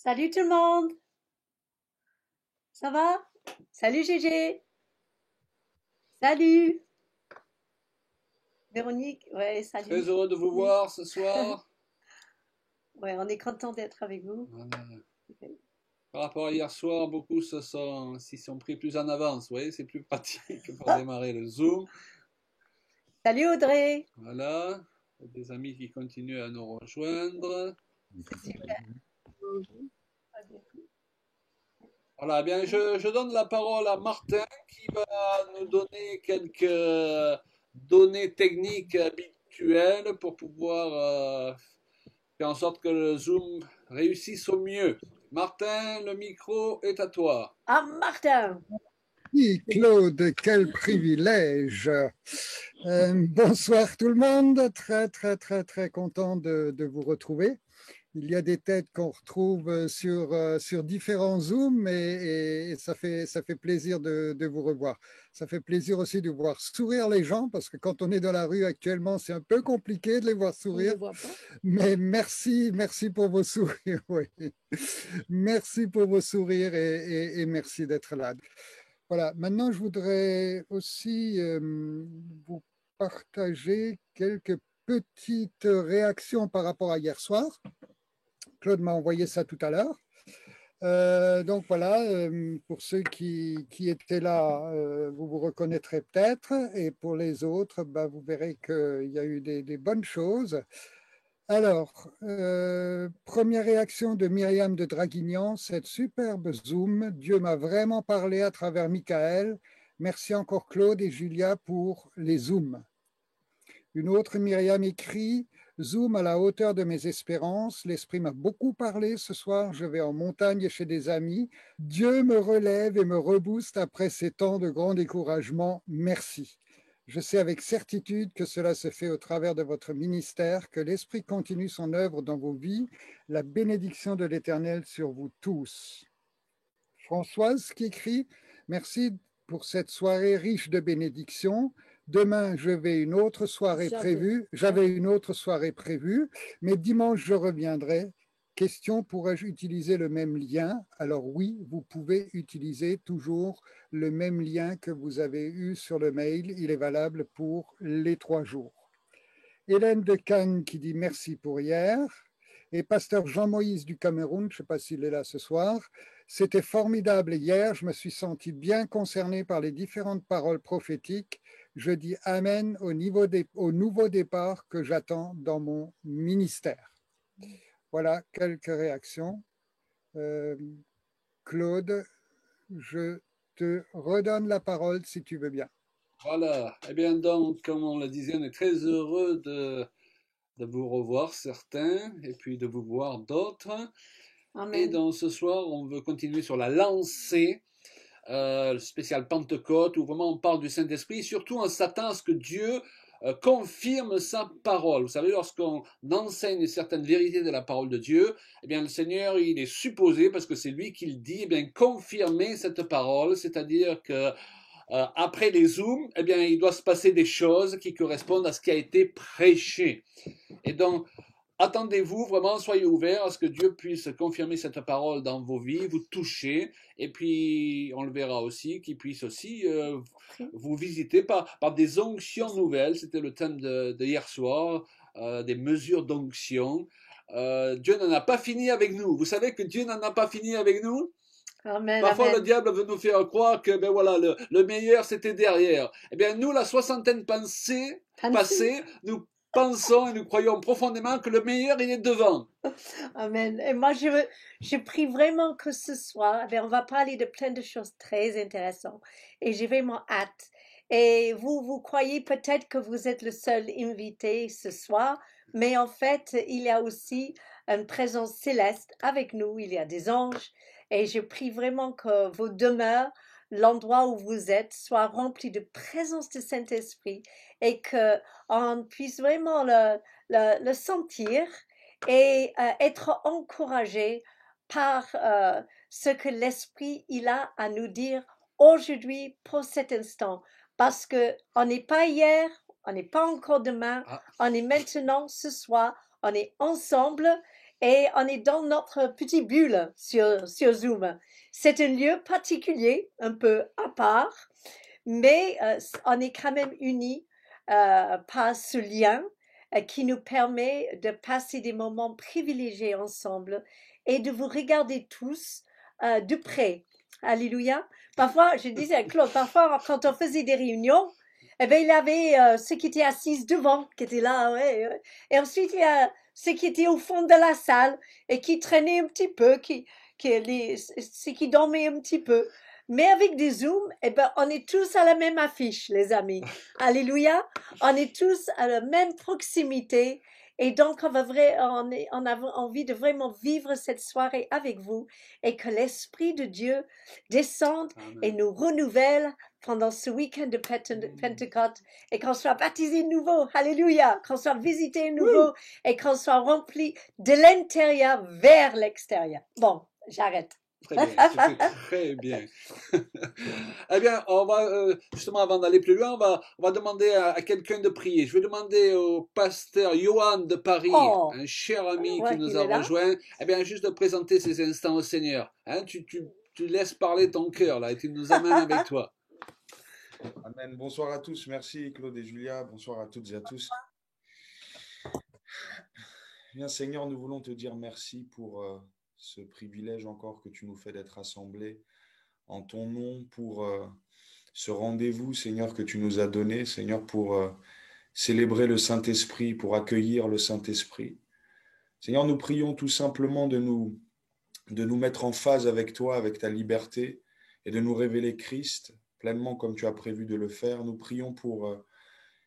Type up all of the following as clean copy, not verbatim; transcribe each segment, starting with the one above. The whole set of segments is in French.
Salut tout le monde, ça va? Salut Gégé, salut Véronique, ouais, Très salut. heureux de vous voir ce soir. Ouais, on est content d'être avec vous. Voilà. Par rapport à hier soir, beaucoup s'y sont pris plus en avance. Vous voyez, c'est plus pratique pour démarrer le Zoom. Salut Audrey, Voilà. Des amis qui continuent à nous rejoindre. c'est super. Voilà, eh bien, je donne la parole à Martin qui va nous donner quelques données techniques habituelles pour pouvoir faire en sorte que le Zoom réussisse au mieux. Martin, le micro est à toi. Ah Martin, Oui, Claude, quel privilège. Bonsoir tout le monde, très content de vous retrouver. Il y a des têtes qu'on retrouve sur différents Zooms et ça fait plaisir de vous revoir. Ça fait plaisir aussi de voir sourire les gens parce que quand on est dans la rue actuellement, c'est un peu compliqué de les voir on ne le sourire. voit pas. Mais merci pour vos sourires. Oui. Merci pour vos sourires et merci d'être là. Voilà, maintenant je voudrais aussi vous partager quelques petites réactions par rapport à hier soir. Claude m'a envoyé ça tout à l'heure. Donc voilà, pour ceux qui étaient là, vous vous reconnaîtrez peut-être, et pour les autres, bah, vous verrez qu'il y a eu des bonnes choses. Alors, première réaction de Myriam de Draguignan, cette superbe Zoom. Dieu m'a vraiment parlé à travers Michael. Merci encore Claude et Julia pour les Zooms. Une autre Myriam écrit Zoom à la hauteur de mes espérances. L'esprit m'a beaucoup parlé ce soir. Je vais en montagne chez des amis. Dieu me relève et me rebooste après ces temps de grand découragement. Merci. Je sais avec certitude que cela se fait au travers de votre ministère, que l'Esprit continue son œuvre dans vos vies. La bénédiction de l'Éternel sur vous tous. Françoise qui écrit Merci pour cette soirée riche de bénédictions. Demain, j'avais une autre soirée prévue, mais dimanche, je reviendrai. Question, pourrais-je utiliser le même lien? Alors oui, vous pouvez utiliser toujours le même lien que vous avez eu sur le mail. Il est valable pour les 3 jours. Hélène de Cannes qui dit merci pour hier. Et pasteur Jean-Moïse du Cameroun, je ne sais pas s'il est là ce soir, c'était formidable hier, je me suis senti bien concerné par les différentes paroles prophétiques. Je dis Amen au nouveau départ que j'attends dans mon ministère. Voilà quelques réactions. Claude, je te redonne la parole si tu veux bien. Voilà. Eh bien, donc, comme on le disait, on est très heureux de vous revoir certains et puis de vous voir d'autres. Et Amen. donc, ce soir, on veut continuer sur la lancée, le spécial Pentecôte, où vraiment on parle du Saint-Esprit. Surtout, on s'attend à ce que Dieu confirme sa parole. Vous savez, lorsqu'on enseigne certaines vérités de la parole de Dieu, eh bien, le Seigneur, il est supposé, parce que c'est lui qui le dit, eh bien, confirmer cette parole, c'est-à-dire que après les zooms, eh bien, il doit se passer des choses qui correspondent à ce qui a été prêché. Et donc, attendez-vous vraiment, soyez ouverts à ce que Dieu puisse confirmer cette parole dans vos vies, vous toucher, et puis on le verra aussi, qu'il puisse aussi vous visiter par des onctions nouvelles. C'était le thème de hier soir, des mesures d'onction. Dieu n'en a pas fini avec nous. Vous savez que Dieu n'en a pas fini avec nous. Amen, Parfois, le amen. diable veut nous faire croire que ben voilà, le meilleur, c'était derrière. Eh bien, nous, la soixantaine Pensez. passée, nous pensons et nous croyons profondément que le meilleur, il est devant. Amen. Et moi, je prie vraiment que ce soir, eh bien, on va parler de plein de choses très intéressantes. Et j'ai vraiment hâte. Et vous croyez peut-être que vous êtes le seul invité ce soir, mais en fait, il y a aussi une présence céleste avec nous. Il y a des anges. Et je prie vraiment que vos demeures, l'endroit où vous êtes, soient remplis de présence du Saint-Esprit et que on puisse vraiment le sentir et être encouragé par ce que l'Esprit il a à nous dire aujourd'hui pour cet instant. Parce que on n'est pas hier, on n'est pas encore demain, Ah, on est maintenant ce soir on est ensemble et on est dans notre petite bulle sur Zoom. C'est un lieu particulier, un peu à part, mais on est quand même unis par ce lien qui nous permet de passer des moments privilégiés ensemble et de vous regarder tous de près. Alléluia. Parfois, je disais à Claude, parfois quand on faisait des réunions, eh ben, il y avait ceux qui étaient assis devant, qui étaient là, ouais. Et ensuite, il y a ceux qui étaient au fond de la salle et qui traînaient un petit peu, ceux qui dormaient un petit peu. Mais avec des zooms, eh ben, on est tous à la même affiche, les amis. Alléluia. On est tous à la même proximité. Et donc, on a envie de vraiment vivre cette soirée avec vous et que l'Esprit de Dieu descende et Amen. nous renouvelle pendant ce week-end de Pentecôte et qu'on soit baptisé de nouveau. Alléluia. Qu'on soit visité de nouveau et qu'on soit rempli de l'intérieur vers l'extérieur. Bon, j'arrête. Très bien, c'était très bien. Eh bien, on va, justement, avant d'aller plus loin, on va demander à quelqu'un de prier. Je vais demander au pasteur Johan de Paris, Oh, un cher ami qui ouais, nous il a est là. rejoint, eh bien, juste de présenter ces instants au Seigneur. Hein, tu laisses parler ton cœur, là, et tu nous amènes avec toi. Amen. Bonsoir à tous. Merci Claude et Julia. Bonsoir à toutes et à tous. Bien, Seigneur, nous voulons te dire merci pour ce privilège encore que tu nous fais d'être rassemblés en ton nom, pour ce rendez-vous, Seigneur, que tu nous as donné, Seigneur, pour célébrer le Saint-Esprit, pour accueillir le Saint-Esprit. Seigneur, nous prions tout simplement de nous mettre en phase avec toi, avec ta liberté, et de nous révéler Christ pleinement comme tu as prévu de le faire. Nous prions pour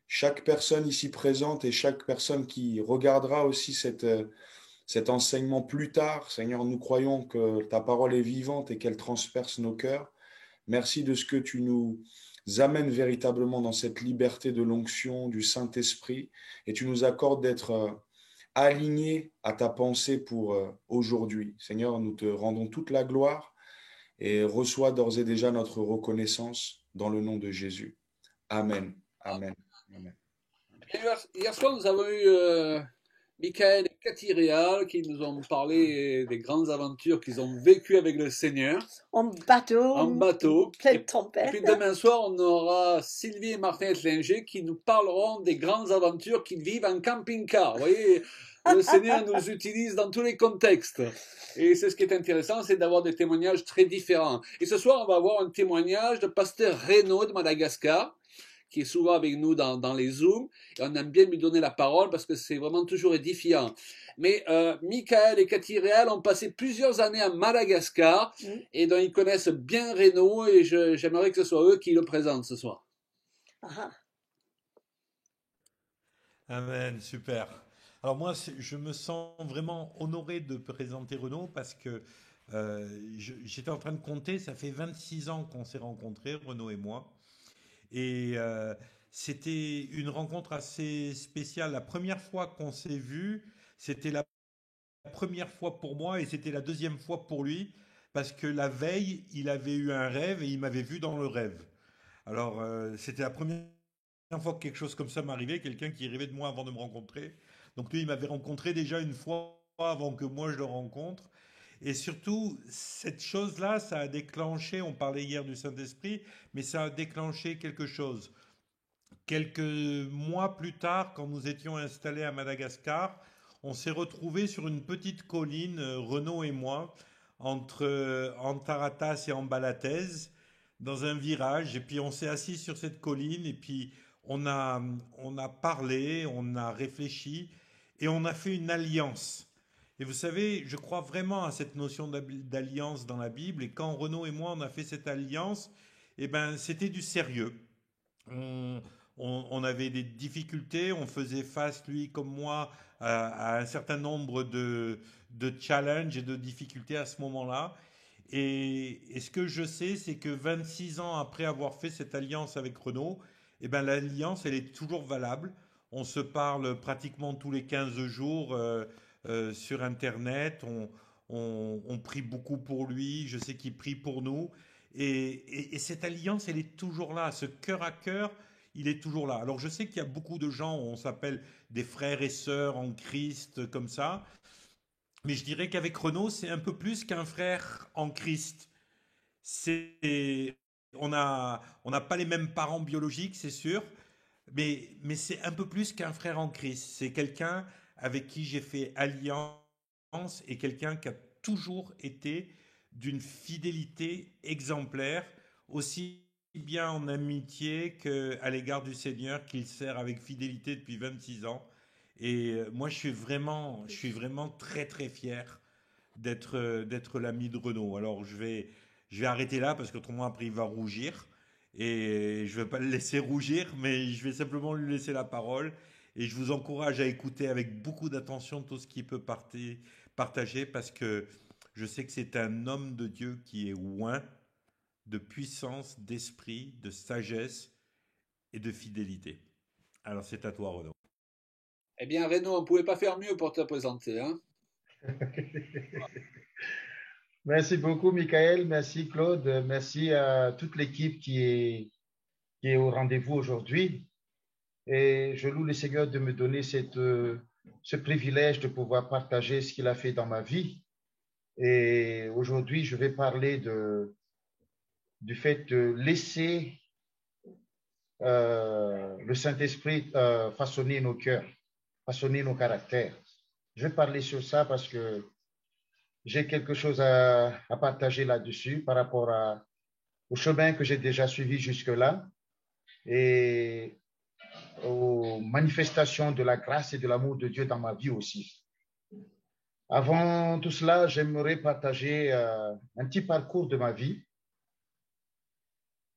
chaque personne ici présente et chaque personne qui regardera aussi cet enseignement plus tard. Seigneur, nous croyons que ta parole est vivante et qu'elle transperce nos cœurs. Merci de ce que tu nous amènes véritablement dans cette liberté de l'onction du Saint-Esprit et tu nous accordes d'être alignés à ta pensée pour aujourd'hui. Seigneur, nous te rendons toute la gloire et reçois d'ores et déjà notre reconnaissance dans le nom de Jésus. Amen. Amen. Amen. Hier soir, nous avons eu Michael et Cathy Réal qui nous ont parlé des grandes aventures qu'ils ont vécues avec le Seigneur En bateau, plein de Et tempêtes. puis demain soir, on aura Sylvie et Martin Etlinger qui nous parleront des grandes aventures qu'ils vivent en camping-car. Vous voyez, le Seigneur nous utilise dans tous les contextes. Et c'est ce qui est intéressant, c'est d'avoir des témoignages très différents. Et ce soir, on va avoir un témoignage de pasteur Renaud de Madagascar, qui est souvent avec nous dans les Zooms. Et on aime bien lui donner la parole parce que c'est vraiment toujours édifiant. Mais Michael et Cathy Réal ont passé plusieurs années à Madagascar et donc ils connaissent bien Renaud et j'aimerais que ce soit eux qui le présentent ce soir. Ah, Amen, super. Alors moi, je me sens vraiment honoré de présenter Renaud parce que j'étais en train de compter, ça fait 26 ans qu'on s'est rencontrés, Renaud et moi. Et c'était une rencontre assez spéciale. La première fois qu'on s'est vus, c'était la première fois pour moi et c'était la deuxième fois pour lui parce que la veille, il avait eu un rêve et il m'avait vu dans le rêve. Alors, c'était la première fois que quelque chose comme ça m'arrivait, quelqu'un qui rêvait de moi avant de me rencontrer. Donc lui, il m'avait rencontré déjà une fois avant que moi je le rencontre. Et surtout, cette chose-là, ça a déclenché, on parlait hier du Saint-Esprit, mais ça a déclenché quelque chose. Quelques mois plus tard, quand nous étions installés à Madagascar, on s'est retrouvés sur une petite colline, Renaud et moi, entre Antaratas et Ambalatez, dans un virage. Et puis on s'est assis sur cette colline et puis on a parlé, on a réfléchi et on a fait une alliance. Et vous savez, je crois vraiment à cette notion d'alliance dans la Bible. Et quand Renaud et moi on a fait cette alliance, eh ben c'était du sérieux. On, on avait des difficultés, on faisait face, lui comme moi, à un certain nombre de challenges et de difficultés à ce moment-là. Et ce que je sais, c'est que 26 ans après avoir fait cette alliance avec Renault, eh ben, l'alliance, elle est toujours valable. On se parle pratiquement tous les 15 jours sur Internet. On prie beaucoup pour lui. Je sais qu'il prie pour nous. Et cette alliance, elle est toujours là. Ce cœur à cœur, il est toujours là. Alors je sais qu'il y a beaucoup de gens, on s'appelle des frères et sœurs en Christ comme ça, mais je dirais qu'avec Renaud, c'est un peu plus qu'un frère en Christ. C'est, on n'a pas les mêmes parents biologiques, c'est sûr, mais c'est un peu plus qu'un frère en Christ. C'est quelqu'un avec qui j'ai fait alliance et quelqu'un qui a toujours été d'une fidélité exemplaire, aussi bien en amitié qu'à l'égard du Seigneur qu'il sert avec fidélité depuis 26 ans. Et moi, je suis vraiment très très fier d'être l'ami de Renaud. Alors je vais arrêter là parce qu'autrement après il va rougir et je ne vais pas le laisser rougir, mais je vais simplement lui laisser la parole. Et je vous encourage à écouter avec beaucoup d'attention tout ce qu'il peut partager parce que je sais que c'est un homme de Dieu qui est oint de puissance, d'esprit, de sagesse et de fidélité. Alors c'est à toi, Renaud. Eh bien, Renaud, on ne pouvait pas faire mieux pour te présenter, hein. Merci beaucoup, Michael. Merci, Claude. Merci à toute l'équipe qui est au rendez-vous aujourd'hui. Et je loue le Seigneur de me donner ce privilège de pouvoir partager ce qu'il a fait dans ma vie. Et aujourd'hui, je vais parler du fait de laisser le Saint-Esprit façonner nos cœurs, façonner nos caractères. Je vais parler sur ça parce que j'ai quelque chose à partager là-dessus par rapport au chemin que j'ai déjà suivi jusque-là et aux manifestations de la grâce et de l'amour de Dieu dans ma vie aussi. Avant tout cela, j'aimerais partager un petit parcours de ma vie.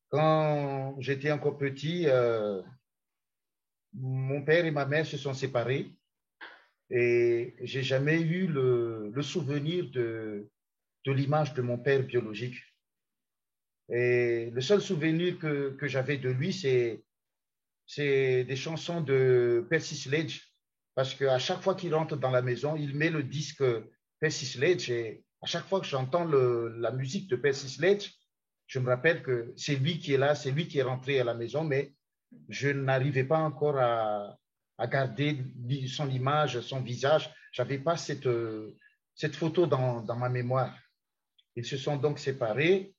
Quand j'étais encore petit, mon père et ma mère se sont séparés et j'ai jamais eu le souvenir de l'image de mon père biologique. Et le seul souvenir que j'avais de lui, c'est des chansons de Percy Sledge, parce qu'à chaque fois qu'il rentre dans la maison, il met le disque Percy Sledge, et à chaque fois que j'entends la musique de Percy Sledge, je me rappelle que c'est lui qui est là, c'est lui qui est rentré à la maison, mais je n'arrivais pas encore à garder son image, son visage. Je n'avais pas cette photo dans ma mémoire. Ils se sont donc séparés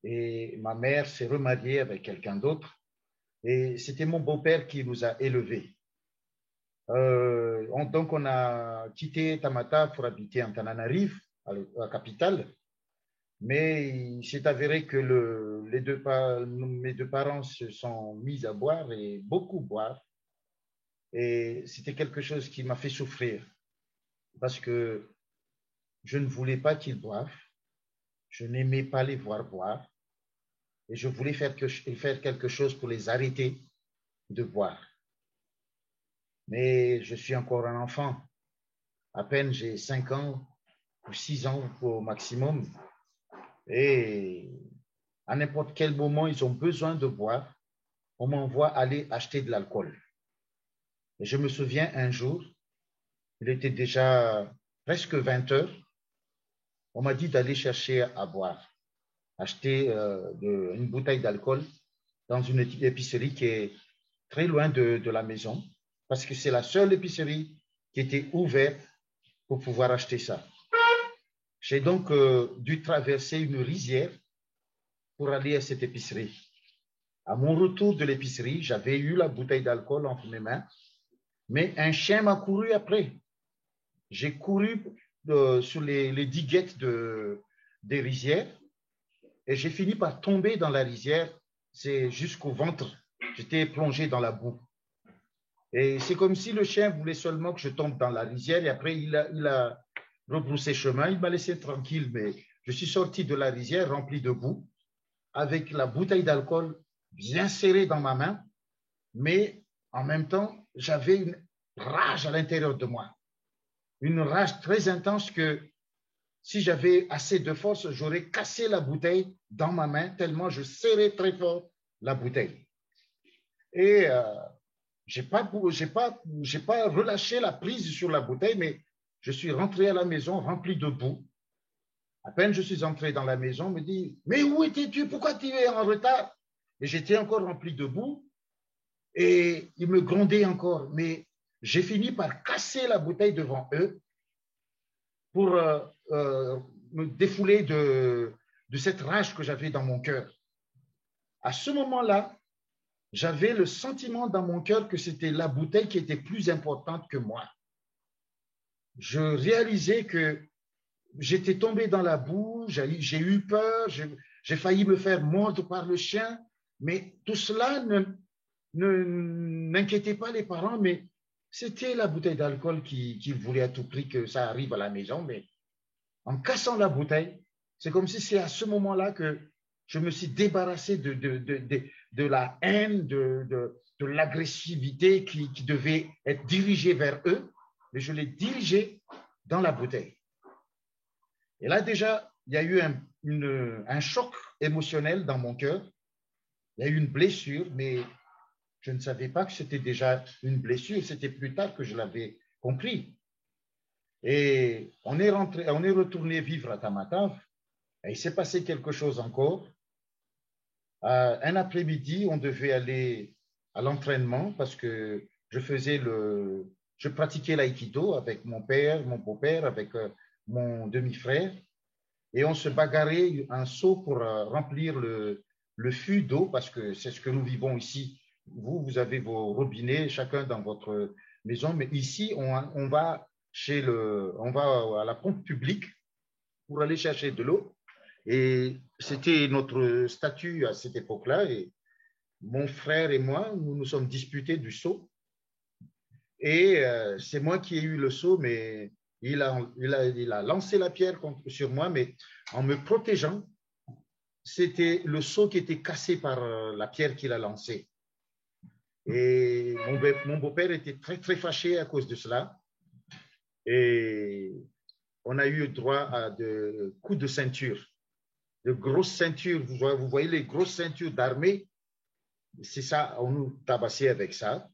et ma mère s'est remariée avec quelqu'un d'autre. Et c'était mon beau-père qui nous a élevés. Donc, on a quitté Tamata pour habiter en Tananarive, à la capitale. Mais il s'est avéré que mes deux parents se sont mis à boire et beaucoup boire. Et c'était quelque chose qui m'a fait souffrir parce que je ne voulais pas qu'ils boivent. Je n'aimais pas les voir boire. Et je voulais faire quelque chose pour les arrêter de boire. Mais je suis encore un enfant. À peine j'ai 5 ans ou 6 ans au maximum. Et à n'importe quel moment, ils ont besoin de boire. On m'envoie aller acheter de l'alcool. Et je me souviens un jour, il était déjà presque 20 heures. On m'a dit d'aller chercher à boire, acheter une bouteille d'alcool dans une épicerie qui est très loin de la maison, parce que c'est la seule épicerie qui était ouverte pour pouvoir acheter ça. J'ai donc dû traverser une rizière pour aller à cette épicerie. À mon retour de l'épicerie, j'avais eu la bouteille d'alcool entre mes mains, mais un chien m'a couru après. J'ai couru sur les diguettes des rizières et j'ai fini par tomber dans la rizière, c'est jusqu'au ventre. J'étais plongé dans la boue. Et c'est comme si le chien voulait seulement que je tombe dans la rizière et après il a rebroussé chemin, il m'a laissé tranquille, mais je suis sorti de la rizière rempli de boue avec la bouteille d'alcool bien serrée dans ma main, mais en même temps, j'avais une rage à l'intérieur de moi, une rage très intense que si j'avais assez de force, j'aurais cassé la bouteille dans ma main tellement je serrais très fort la bouteille. Et j'ai pas relâché la prise sur la bouteille, mais je suis rentré à la maison rempli de boue. À peine je suis entré dans la maison, on me dit « Mais où étais-tu? Pourquoi tu es en retard ?» Et j'étais encore rempli de boue. Et ils me grondaient encore. Mais j'ai fini par casser la bouteille devant eux pour me défouler de cette rage que j'avais dans mon cœur. À ce moment-là, j'avais le sentiment dans mon cœur que c'était la bouteille qui était plus importante que moi. Je réalisais que j'étais tombé dans la boue, j'ai eu peur, j'ai failli me faire mordre par le chien, mais tout cela n'inquiétait pas les parents, mais c'était la bouteille d'alcool qui voulait à tout prix que ça arrive à la maison. Mais en cassant la bouteille, c'est comme si c'est à ce moment-là que je me suis débarrassé de la haine, de l'agressivité qui devait être dirigée vers eux, mais je l'ai dirigée dans la bouteille. Et là, déjà, il y a eu un choc émotionnel dans mon cœur. Il y a eu une blessure, mais je ne savais pas que c'était déjà une blessure. C'était plus tard que je l'avais compris. Et on est retourné vivre à Tamatave. Et il s'est passé quelque chose encore. Un après-midi, on devait aller à l'entraînement parce que je pratiquais l'aïkido avec mon père, mon beau-père, avec mon demi-frère. Et on se bagarrait un seau pour remplir le fût d'eau parce que c'est ce que nous vivons ici. Vous avez vos robinets, chacun dans votre maison, mais ici, on va à la pompe publique pour aller chercher de l'eau. Et c'était notre statut à cette époque-là. Et mon frère et moi, nous nous sommes disputés du seau. Et c'est moi qui ai eu le seau, mais il a lancé la pierre sur moi, mais en me protégeant, c'était le seau qui était cassé par la pierre qu'il a lancée. Et mon beau-père était très, très fâché à cause de cela. Et on a eu droit à de coups de ceinture, de grosses ceintures. Vous voyez les grosses ceintures d'armée, c'est ça, on nous tabassait avec ça.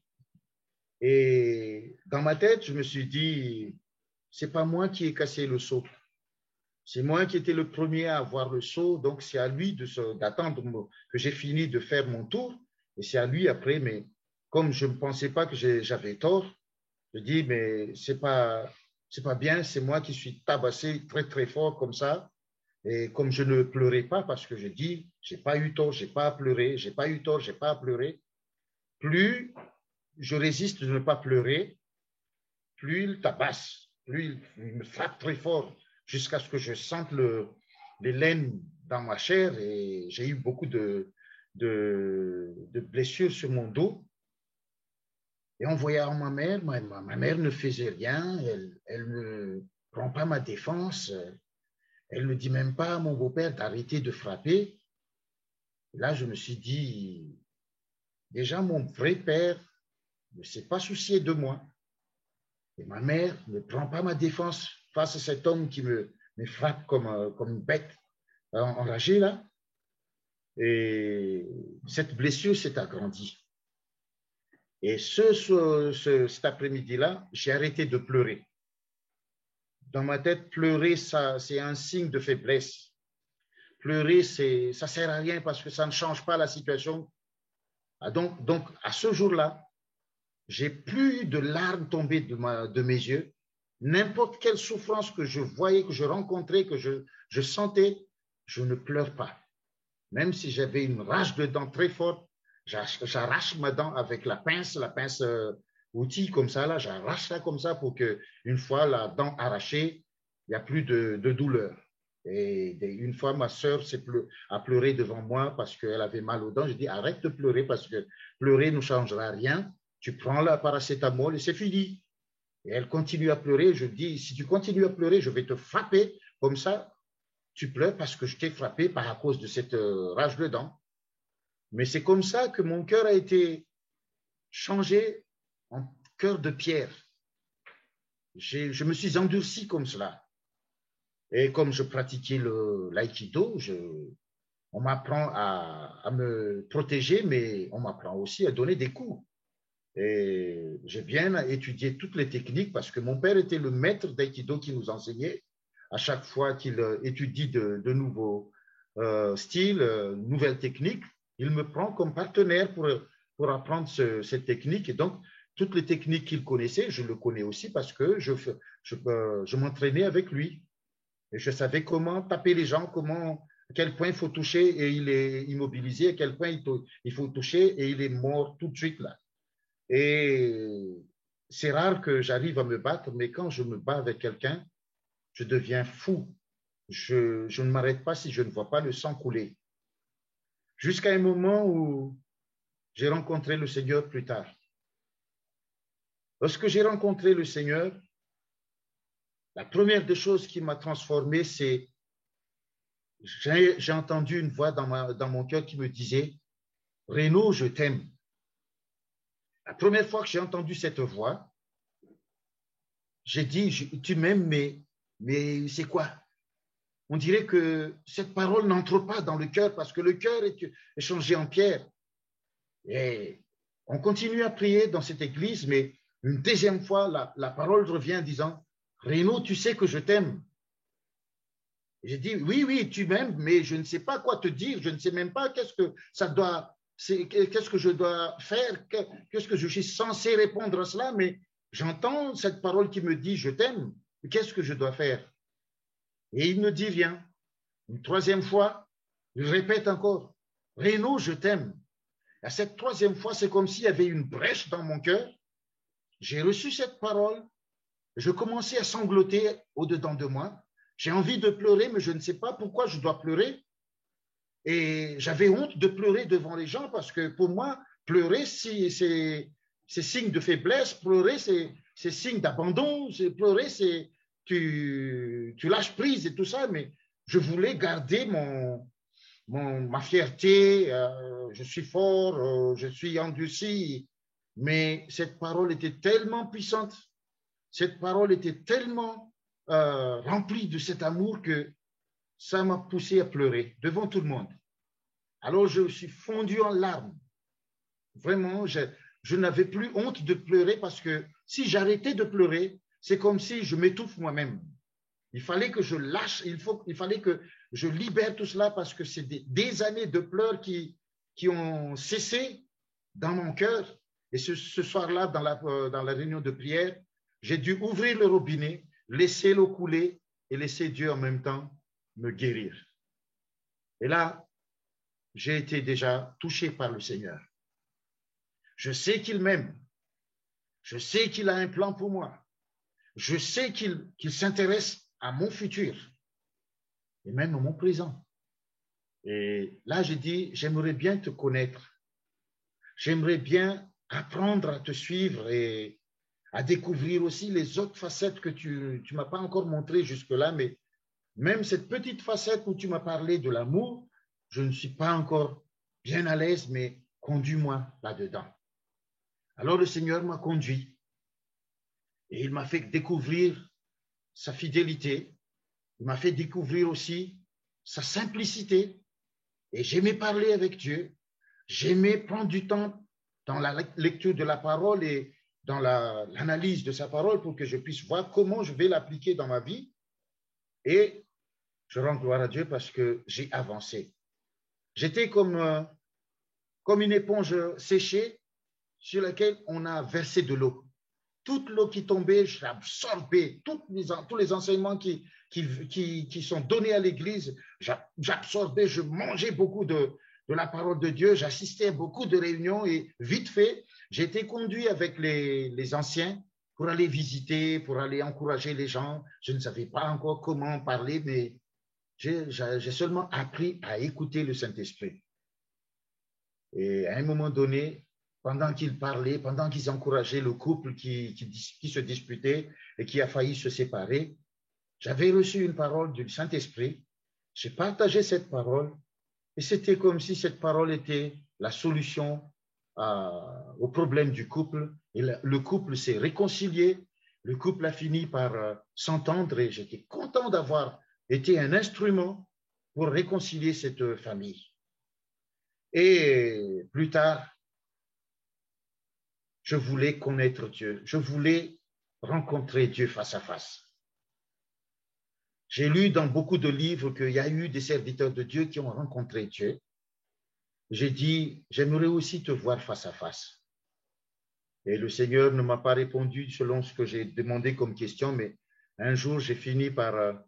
Et dans ma tête, je me suis dit, c'est pas moi qui ai cassé le seau. C'est moi qui étais le premier à avoir le seau, donc c'est à lui d'attendre que j'ai fini de faire mon tour. Et c'est à lui après, mais comme je ne pensais pas que j'avais tort, je dis, mais c'est pas bien, c'est moi qui suis tabassé très, très fort comme ça. Et comme je ne pleurais pas, parce que je dis, j'ai pas eu tort, j'ai pas à pleurer, j'ai pas eu tort, j'ai pas à pleurer. Plus je résiste de ne pas pleurer, plus il tabasse, plus il me frappe très fort, jusqu'à ce que je sente les laines dans ma chair. Et j'ai eu beaucoup de blessures sur mon dos. Et en voyant ma mère, ma mère ne faisait rien, elle ne prend pas ma défense, elle ne dit même pas à mon beau-père d'arrêter de frapper. Et là, je me suis dit, déjà, mon vrai père ne s'est pas soucié de moi. Et ma mère ne prend pas ma défense face à cet homme qui me frappe comme une bête enragée là. Et cette blessure s'est agrandie. Et cet après-midi-là, j'ai arrêté de pleurer. Dans ma tête, pleurer, c'est un signe de faiblesse. Pleurer, ça ne sert à rien parce que ça ne change pas la situation. Donc à ce jour-là, j'ai plus de larmes tombées de mes yeux. N'importe quelle souffrance que je voyais, que je rencontrais, que je sentais, je ne pleure pas. Même si j'avais une rage de dents très forte, j'arrache ma dent avec la pince outil comme ça, là, j'arrache ça comme ça pour que, une fois la dent arrachée, il n'y a plus de douleur. Et une fois, ma sœur a pleuré devant moi parce qu'elle avait mal aux dents. Je dis, arrête de pleurer parce que pleurer ne changera rien. Tu prends la paracétamol et c'est fini. Et elle continue à pleurer. Je dis, si tu continues à pleurer, je vais te frapper. Comme ça, tu pleures parce que je t'ai frappé à cause de cette rage de dents. Mais c'est comme ça que mon cœur a été changé en cœur de pierre. Je me suis endurci comme cela. Et comme je pratiquais l'aïkido, on m'apprend à me protéger, mais on m'apprend aussi à donner des coups. Et j'ai bien étudié toutes les techniques parce que mon père était le maître d'aïkido qui nous enseignait. À chaque fois qu'il étudie de nouveaux styles, nouvelles techniques, il me prend comme partenaire pour pour apprendre cette technique. Et donc, toutes les techniques qu'il connaissait, je le connais aussi parce que je m'entraînais avec lui. Et je savais comment taper les gens, à quel point il faut toucher et il est immobilisé, à quel point il faut toucher et il est mort tout de suite là. Et c'est rare que j'arrive à me battre, mais quand je me bats avec quelqu'un, je deviens fou. Je ne m'arrête pas si je ne vois pas le sang couler. Jusqu'à un moment où j'ai rencontré le Seigneur plus tard. Lorsque j'ai rencontré le Seigneur, la première des choses qui m'a transformé, c'est j'ai entendu une voix dans mon cœur qui me disait « Renaud, je t'aime ». La première fois que j'ai entendu cette voix, j'ai dit « Tu m'aimes, mais c'est quoi ?» On dirait que cette parole n'entre pas dans le cœur parce que le cœur est changé en pierre. Et on continue à prier dans cette église, mais une deuxième fois, la parole revient en disant « Renaud, tu sais que je t'aime ». J'ai dit, oui, tu m'aimes, mais je ne sais pas quoi te dire, je ne sais même pas qu'est-ce que je dois faire, qu'est-ce que je suis censé répondre à cela, mais j'entends cette parole qui me dit, je t'aime, qu'est-ce que je dois faire? Et il ne dit rien. Une troisième fois, il répète encore, Renaud, je t'aime. À cette troisième fois, c'est comme s'il y avait une brèche dans mon cœur. J'ai reçu cette parole, je commençais à sangloter au-dedans de moi. J'ai envie de pleurer, mais je ne sais pas pourquoi je dois pleurer. Et j'avais honte de pleurer devant les gens parce que pour moi, pleurer, c'est signe de faiblesse. Pleurer, c'est signe d'abandon. Pleurer, c'est tu lâches prise et tout ça. Mais je voulais garder ma fierté. Je suis fort, je suis endurci. Mais cette parole était tellement puissante. Cette parole était tellement rempli de cet amour que ça m'a poussé à pleurer devant tout le monde. Alors je suis fondu en larmes. Vraiment, je n'avais plus honte de pleurer parce que si j'arrêtais de pleurer, c'est comme si je m'étouffe moi-même. Il fallait que je lâche, il fallait que je libère tout cela parce que c'est des années de pleurs qui ont cessé dans mon cœur. Et ce soir-là, dans la réunion de prière, j'ai dû ouvrir le robinet, laisser l'eau couler et laisser Dieu en même temps me guérir. Et là, j'ai été déjà touché par le Seigneur. Je sais qu'il m'aime. Je sais qu'il a un plan pour moi. Je sais qu'il s'intéresse à mon futur et même à mon présent. Et là, j'ai dit, j'aimerais bien te connaître. J'aimerais bien apprendre à te suivre et à découvrir aussi les autres facettes que tu m'as pas encore montrées jusque-là, mais même cette petite facette où tu m'as parlé de l'amour, je ne suis pas encore bien à l'aise, mais conduis-moi là-dedans. Alors le Seigneur m'a conduit et il m'a fait découvrir sa fidélité, il m'a fait découvrir aussi sa simplicité et j'aimais parler avec Dieu, j'aimais prendre du temps dans la lecture de la parole et dans l'analyse de sa parole pour que je puisse voir comment je vais l'appliquer dans ma vie. Et je rends gloire à Dieu parce que j'ai avancé. J'étais comme une éponge séchée sur laquelle on a versé de l'eau. Toute l'eau qui tombait, je l'absorbais. Tous les enseignements qui sont donnés à l'Église, j'absorbais, je mangeais beaucoup de la parole de Dieu, j'assistais à beaucoup de réunions et vite fait, j'ai été conduit avec les anciens pour aller visiter, pour aller encourager les gens. Je ne savais pas encore comment parler, mais j'ai seulement appris à écouter le Saint-Esprit. Et à un moment donné, pendant qu'ils parlaient, pendant qu'ils encourageaient le couple qui se disputait et qui a failli se séparer, j'avais reçu une parole du Saint-Esprit. J'ai partagé cette parole et c'était comme si cette parole était la solution au problème du couple. Et le couple s'est réconcilié, le couple a fini par s'entendre et j'étais content d'avoir été un instrument pour réconcilier cette famille. Et plus tard, je voulais connaître Dieu, je voulais rencontrer Dieu face à face. J'ai lu dans beaucoup de livres qu'il y a eu des serviteurs de Dieu qui ont rencontré Dieu. j'ai dit, j'aimerais aussi te voir face à face. Et le Seigneur ne m'a pas répondu selon ce que j'ai demandé comme question, mais un jour, j'ai fini par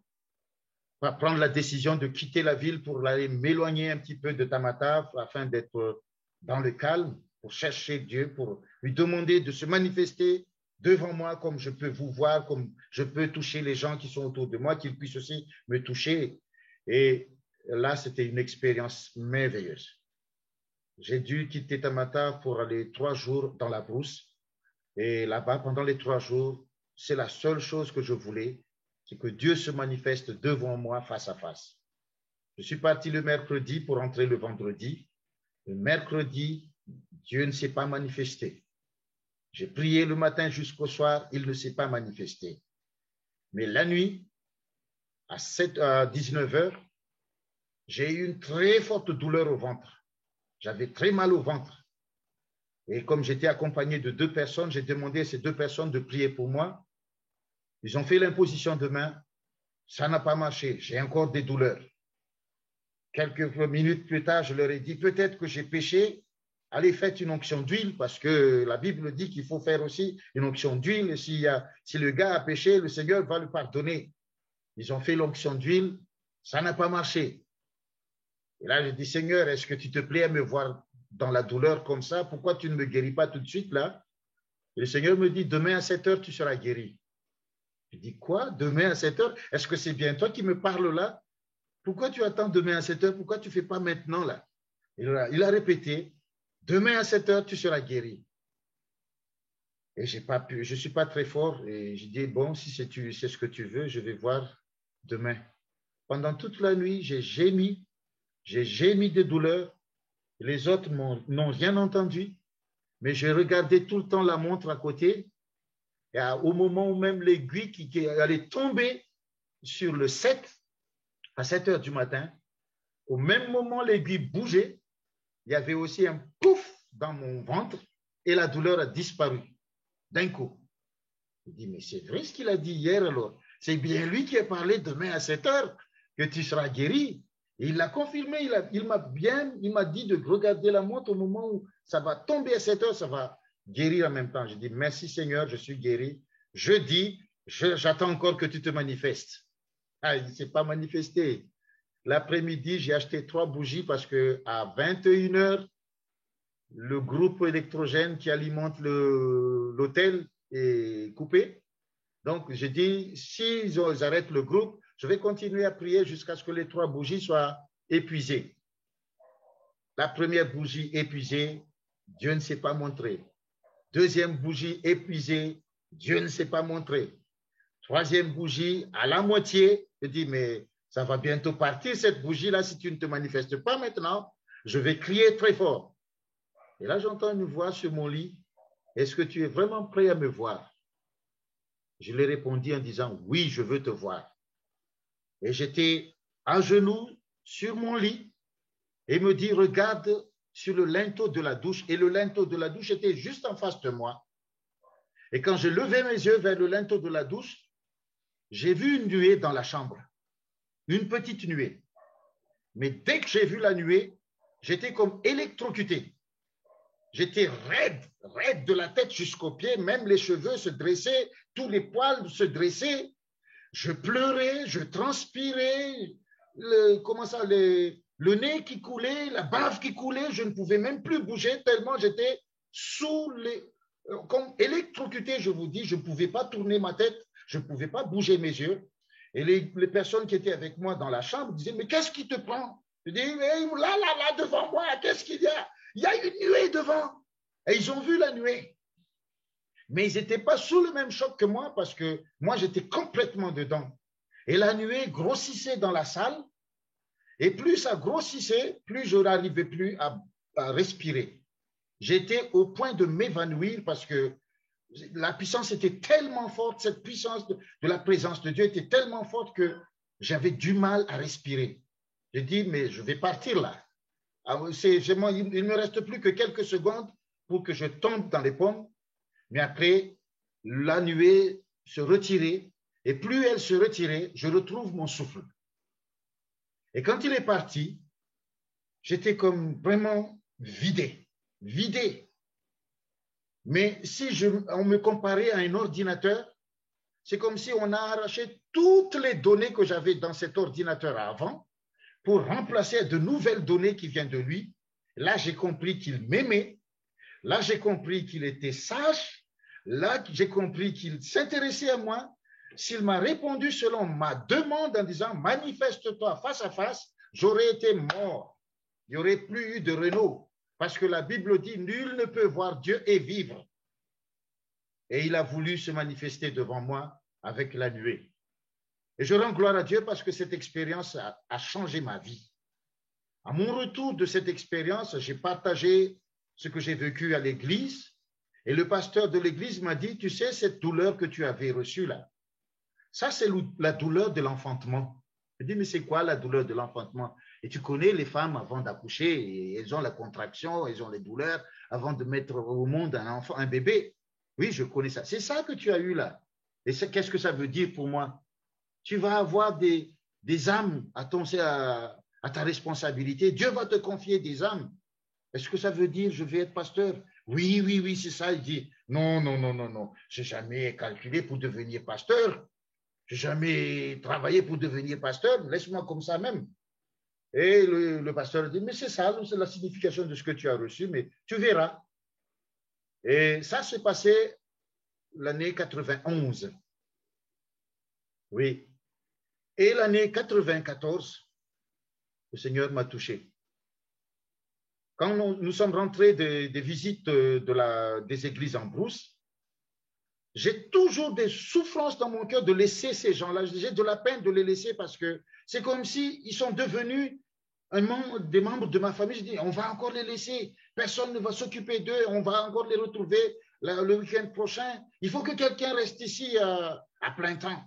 prendre la décision de quitter la ville pour aller m'éloigner un petit peu de Tamatave afin d'être dans le calme, pour chercher Dieu, pour lui demander de se manifester devant moi comme je peux vous voir, comme je peux toucher les gens qui sont autour de moi, qu'ils puissent aussi me toucher. Et là, c'était une expérience merveilleuse. J'ai dû quitter Tamatave pour aller 3 jours dans la brousse. Et là-bas, pendant les 3 jours, c'est la seule chose que je voulais, c'est que Dieu se manifeste devant moi face à face. Je suis parti le mercredi pour rentrer le vendredi. Le mercredi, Dieu ne s'est pas manifesté. J'ai prié le matin jusqu'au soir, il ne s'est pas manifesté. Mais la nuit, à 19 heures, j'ai eu une très forte douleur au ventre. J'avais très mal au ventre. Et comme j'étais accompagné de 2 personnes, j'ai demandé à ces 2 personnes de prier pour moi. Ils ont fait l'imposition de main. Ça n'a pas marché. J'ai encore des douleurs. Quelques minutes plus tard, je leur ai dit, peut-être que j'ai péché. Allez, faites une onction d'huile, parce que la Bible dit qu'il faut faire aussi une onction d'huile. Et si le gars a péché, le Seigneur va le pardonner. Ils ont fait l'onction d'huile. Ça n'a pas marché. Et là, je dis, Seigneur, est-ce que tu te plais à me voir dans la douleur comme ça? Pourquoi tu ne me guéris pas tout de suite là? Et le Seigneur me dit, demain à 7 heures, tu seras guéri. Je dis, quoi? Demain à 7 heures? Est-ce que c'est bien toi qui me parles là? Pourquoi tu attends demain à 7 heures? Pourquoi tu ne fais pas maintenant là? Il a répété, demain à 7 heures, tu seras guéri. Et je ne suis pas très fort. Et je dis, bon, si c'est ce que tu veux, je vais voir demain. Pendant toute la nuit, j'ai gémi de douleur. Les autres n'ont rien entendu. Mais j'ai regardé tout le temps la montre à côté. Et au moment où même l'aiguille qui allait tomber sur le 7, à 7 heures du matin, au même moment, l'aiguille bougeait. Il y avait aussi un pouf dans mon ventre et la douleur a disparu d'un coup. Je dis, mais c'est vrai ce qu'il a dit hier alors. C'est bien lui qui a parlé demain à 7 heures que tu seras guéri. Et il l'a confirmé. Il m'a dit de regarder la montre au moment où ça va tomber à 7 heures, ça va guérir en même temps. Je dis, merci Seigneur, je suis guéri. Je dis, j'attends encore que tu te manifestes. Ah, il ne s'est pas manifesté. L'après-midi, j'ai acheté 3 bougies parce qu'à 21 heures, le groupe électrogène qui alimente l'hôtel est coupé. Donc, j'ai dit, s'ils arrêtent le groupe, je vais continuer à prier jusqu'à ce que les 3 bougies soient épuisées. La première bougie épuisée, Dieu ne s'est pas montré. Deuxième bougie épuisée, Dieu ne s'est pas montré. Troisième bougie, à la moitié, je dis, mais ça va bientôt partir cette bougie-là, si tu ne te manifestes pas maintenant, je vais crier très fort. Et là, j'entends une voix sur mon lit. Est-ce que tu es vraiment prêt à me voir? Je lui ai répondu en disant, oui, je veux te voir. Et j'étais à genoux sur mon lit et me dit, regarde sur le linteau de la douche. Et le linteau de la douche était juste en face de moi. Et quand je levais mes yeux vers le linteau de la douche, j'ai vu une nuée dans la chambre, une petite nuée. Mais dès que j'ai vu la nuée, j'étais comme électrocuté. J'étais raide de la tête jusqu'aux pieds, même les cheveux se dressaient, tous les poils se dressaient. Je pleurais, je transpirais, le nez qui coulait, la bave qui coulait, je ne pouvais même plus bouger tellement j'étais comme électrocuté, je vous dis, je ne pouvais pas tourner ma tête, je ne pouvais pas bouger mes yeux. Et les personnes qui étaient avec moi dans la chambre disaient, mais qu'est-ce qui te prend? Je dis, mais là, devant moi, qu'est-ce qu'il y a? Il y a une nuée devant. Et ils ont vu la nuée. Mais ils n'étaient pas sous le même choc que moi parce que moi, j'étais complètement dedans. Et la nuée grossissait dans la salle. Et plus ça grossissait, plus je n'arrivais plus à respirer. J'étais au point de m'évanouir parce que la puissance était tellement forte, cette puissance de la présence de Dieu était tellement forte que j'avais du mal à respirer. J'ai dit, mais je vais partir là. Il ne me reste plus que quelques secondes pour que je tombe dans les pommes. Mais après, la nuée se retirait et plus elle se retirait, je retrouve mon souffle. Et quand il est parti, j'étais comme vraiment vidé. Mais si on me comparait à un ordinateur, c'est comme si on a arraché toutes les données que j'avais dans cet ordinateur avant pour remplacer de nouvelles données qui viennent de lui. Là, j'ai compris qu'il m'aimait. Là, j'ai compris qu'il était sage. Là, j'ai compris qu'il s'intéressait à moi. S'il m'a répondu selon ma demande en disant « manifeste-toi face à face », j'aurais été mort. Il n'y aurait plus eu de Renault. Parce que la Bible dit « nul ne peut voir Dieu et vivre ». Et il a voulu se manifester devant moi avec la nuée. Et je rends gloire à Dieu parce que cette expérience a changé ma vie. À mon retour de cette expérience, j'ai partagé ce que j'ai vécu à l'église. Et le pasteur de l'église m'a dit, tu sais, cette douleur que tu avais reçue là, ça c'est la douleur de l'enfantement. Je dis, mais c'est quoi la douleur de l'enfantement? Et tu connais les femmes avant d'accoucher, elles ont la contraction, elles ont les douleurs avant de mettre au monde un enfant, un bébé. Oui, je connais ça. C'est ça que tu as eu là. Et qu'est-ce que ça veut dire pour moi? Tu vas avoir des âmes à ta responsabilité. Dieu va te confier des âmes. Est-ce que ça veut dire je vais être pasteur? Oui, c'est ça. Il dit, non. Je n'ai jamais calculé pour devenir pasteur. Je n'ai jamais travaillé pour devenir pasteur. Laisse-moi comme ça même. Et le pasteur dit, mais c'est ça, c'est la signification de ce que tu as reçu, mais tu verras. Et ça s'est passé l'année 91. Oui. Et l'année 94, le Seigneur m'a touché. Quand nous sommes rentrés des visites des églises en brousse, j'ai toujours des souffrances dans mon cœur de laisser ces gens-là. J'ai de la peine de les laisser parce que c'est comme s'ils sont devenus des membres de ma famille. Je dis, on va encore les laisser. Personne ne va s'occuper d'eux. On va encore les retrouver le week-end prochain. Il faut que quelqu'un reste ici à plein temps.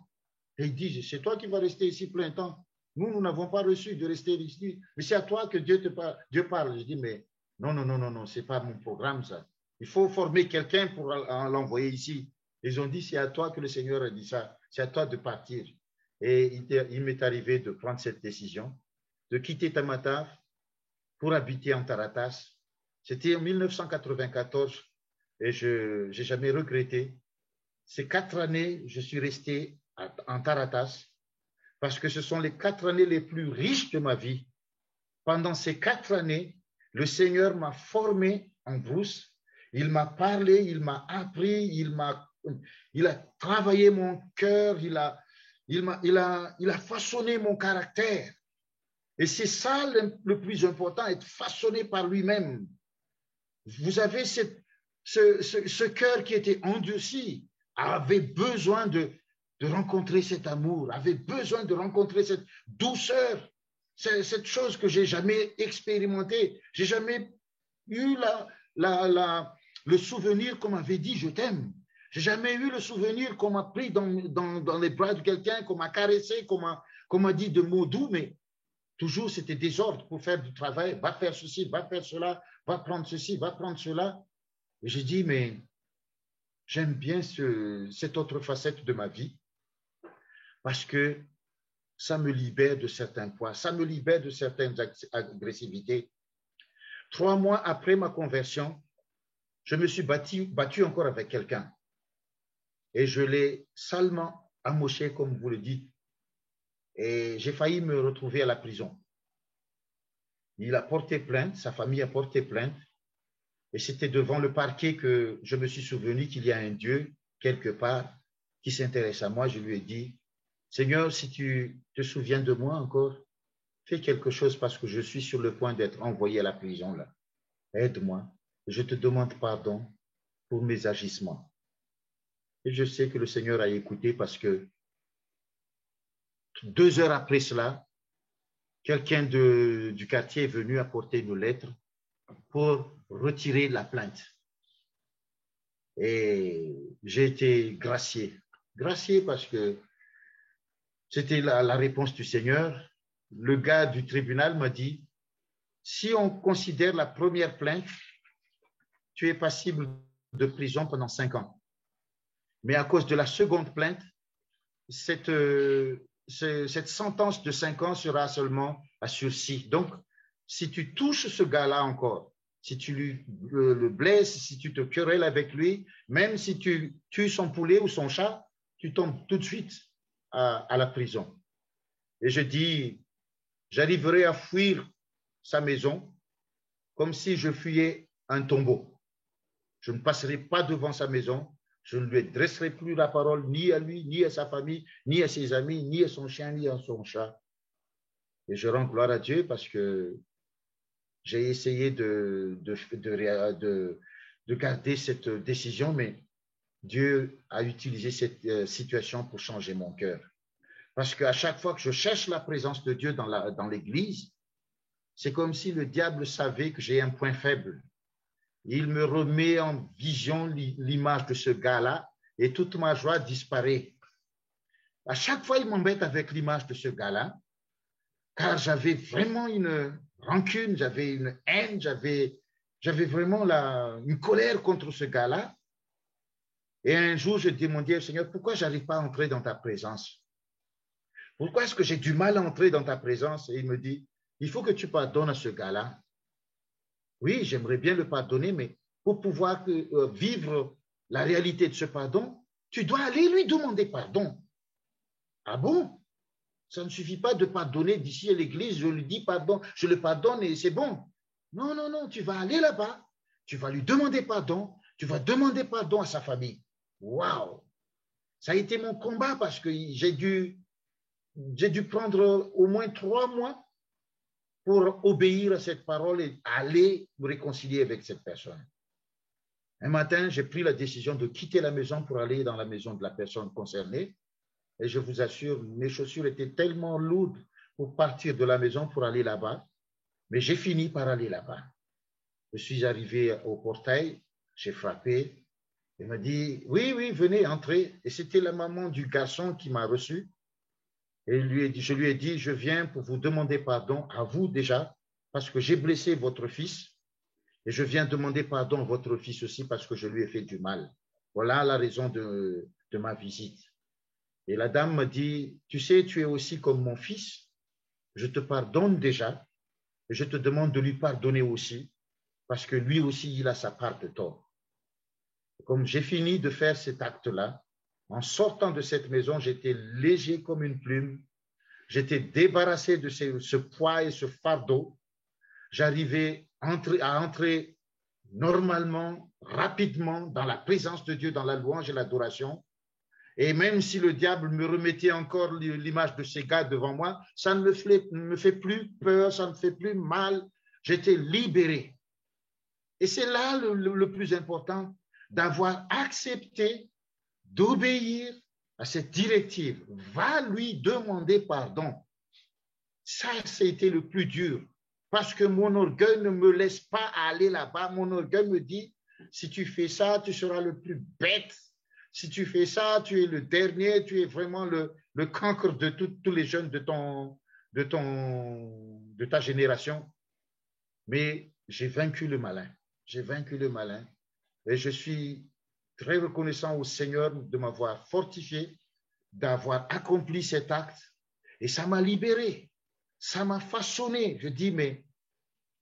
Et il dit, c'est toi qui vas rester ici plein temps. Nous n'avons pas reçu de rester ici. Mais c'est à toi que Dieu parle. Je dis, mais non, ce n'est pas mon programme, ça. Il faut former quelqu'un pour l'envoyer ici. Ils ont dit, c'est à toi que le Seigneur a dit ça. C'est à toi de partir. Et il m'est arrivé de prendre cette décision, de quitter Tamatave pour habiter en Taratas. C'était en 1994 et je n'ai jamais regretté. Ces 4 années, je suis resté en Taratas parce que ce sont les 4 années les plus riches de ma vie. Pendant ces 4 années, le Seigneur m'a formé en brousse. Il m'a parlé, il m'a appris, il a travaillé mon cœur, il a façonné mon caractère. Et c'est ça le plus important, être façonné par lui-même. Vous avez ce cœur qui était endurci, avait besoin de rencontrer cet amour, avait besoin de rencontrer cette douceur, cette chose que j'ai jamais expérimentée. J'ai jamais eu le souvenir qu'on m'avait dit je t'aime. J'ai jamais eu le souvenir qu'on m'a pris dans les bras de quelqu'un, qu'on m'a caressé, qu'on m'a dit de mots doux, mais toujours c'était désordre pour faire du travail. Va faire ceci, va faire cela, va prendre ceci, va prendre cela. Et j'ai dit, mais j'aime bien cette autre facette de ma vie parce que ça me libère de certains poids, ça me libère de certaines agressivités. 3 mois après ma conversion, je me suis battu encore avec quelqu'un et je l'ai salement amoché, comme vous le dites, et j'ai failli me retrouver à la prison. Il a porté plainte, sa famille a porté plainte, et c'était devant le parquet que je me suis souvenu qu'il y a un Dieu quelque part qui s'intéresse à moi. Je lui ai dit, Seigneur, si tu te souviens de moi encore, fais quelque chose parce que je suis sur le point d'être envoyé à la prison là. Aide-moi. Je te demande pardon pour mes agissements. Et je sais que le Seigneur a écouté parce que 2 heures après cela, quelqu'un du quartier est venu apporter une lettre pour retirer la plainte. Et j'ai été gracié. Gracié parce que c'était la réponse du Seigneur. Le gars du tribunal m'a dit, si on considère la première plainte, tu es passible de prison pendant 5 ans. Mais à cause de la seconde plainte, cette sentence de 5 ans sera seulement à sursis. Donc, si tu touches ce gars-là encore, si tu le blesses, si tu te querelles avec lui, même si tu tues son poulet ou son chat, tu tombes tout de suite à la prison. Et je dis, j'arriverai à fuir sa maison comme si je fuyais un tombeau. Je ne passerai pas devant sa maison, je ne lui adresserai plus la parole, ni à lui, ni à sa famille, ni à ses amis, ni à son chien, ni à son chat. Et je rends gloire à Dieu parce que j'ai essayé de garder cette décision, mais Dieu a utilisé cette situation pour changer mon cœur. Parce qu'à chaque fois que je cherche la présence de Dieu dans l'Église, c'est comme si le diable savait que j'ai un point faible. Il me remet en vision l'image de ce gars-là et toute ma joie disparaît. À chaque fois, il m'embête avec l'image de ce gars-là, car j'avais vraiment une rancune, j'avais une haine, j'avais vraiment une colère contre ce gars-là. Et un jour, je demandais au Seigneur, pourquoi je n'arrive pas à entrer dans ta présence? Pourquoi est-ce que j'ai du mal à entrer dans ta présence? Et il me dit, il faut que tu pardonnes à ce gars-là. Oui, j'aimerais bien le pardonner, mais pour pouvoir vivre la réalité de ce pardon, tu dois aller lui demander pardon. Ah bon? Ça ne suffit pas de pardonner d'ici à l'église, je lui dis pardon, je le pardonne et c'est bon. Non, non, non, tu vas aller là-bas, tu vas lui demander pardon, tu vas demander pardon à sa famille. Waouh! Ça a été mon combat parce que j'ai dû prendre au moins 3 mois pour obéir à cette parole et aller me réconcilier avec cette personne. Un matin, j'ai pris la décision de quitter la maison pour aller dans la maison de la personne concernée. Et je vous assure, mes chaussures étaient tellement lourdes pour partir de la maison pour aller là-bas. Mais j'ai fini par aller là-bas. Je suis arrivé au portail, j'ai frappé. Il m'a dit, oui, oui, venez, entrez. Et c'était la maman du garçon qui m'a reçu. Et je lui ai dit, je viens pour vous demander pardon à vous déjà, parce que j'ai blessé votre fils. Et je viens demander pardon à votre fils aussi parce que je lui ai fait du mal. Voilà la raison de ma visite. Et la dame me dit, tu sais, tu es aussi comme mon fils. Je te pardonne déjà. Et je te demande de lui pardonner aussi, parce que lui aussi, il a sa part de tort. Comme j'ai fini de faire cet acte-là, en sortant de cette maison, j'étais léger comme une plume. J'étais débarrassé de ce poids et ce fardeau. J'arrivais à entrer normalement, rapidement, dans la présence de Dieu, dans la louange et l'adoration. Et même si le diable me remettait encore l'image de ces gars devant moi, ça ne me fait plus peur, ça ne me fait plus mal. J'étais libéré. Et c'est là le plus important, d'avoir accepté d'obéir à cette directive. Va lui demander pardon. Ça, c'était le plus dur. Parce que mon orgueil ne me laisse pas aller là-bas. Mon orgueil me dit, si tu fais ça, tu seras le plus bête. Si tu fais ça, tu es le dernier, tu es vraiment le cancre de tous les jeunes de ta génération. Mais j'ai vaincu le malin. J'ai vaincu le malin. Et je suis très reconnaissant au Seigneur de m'avoir fortifié, d'avoir accompli cet acte. Et ça m'a libéré. Ça m'a façonné. Je dis, mais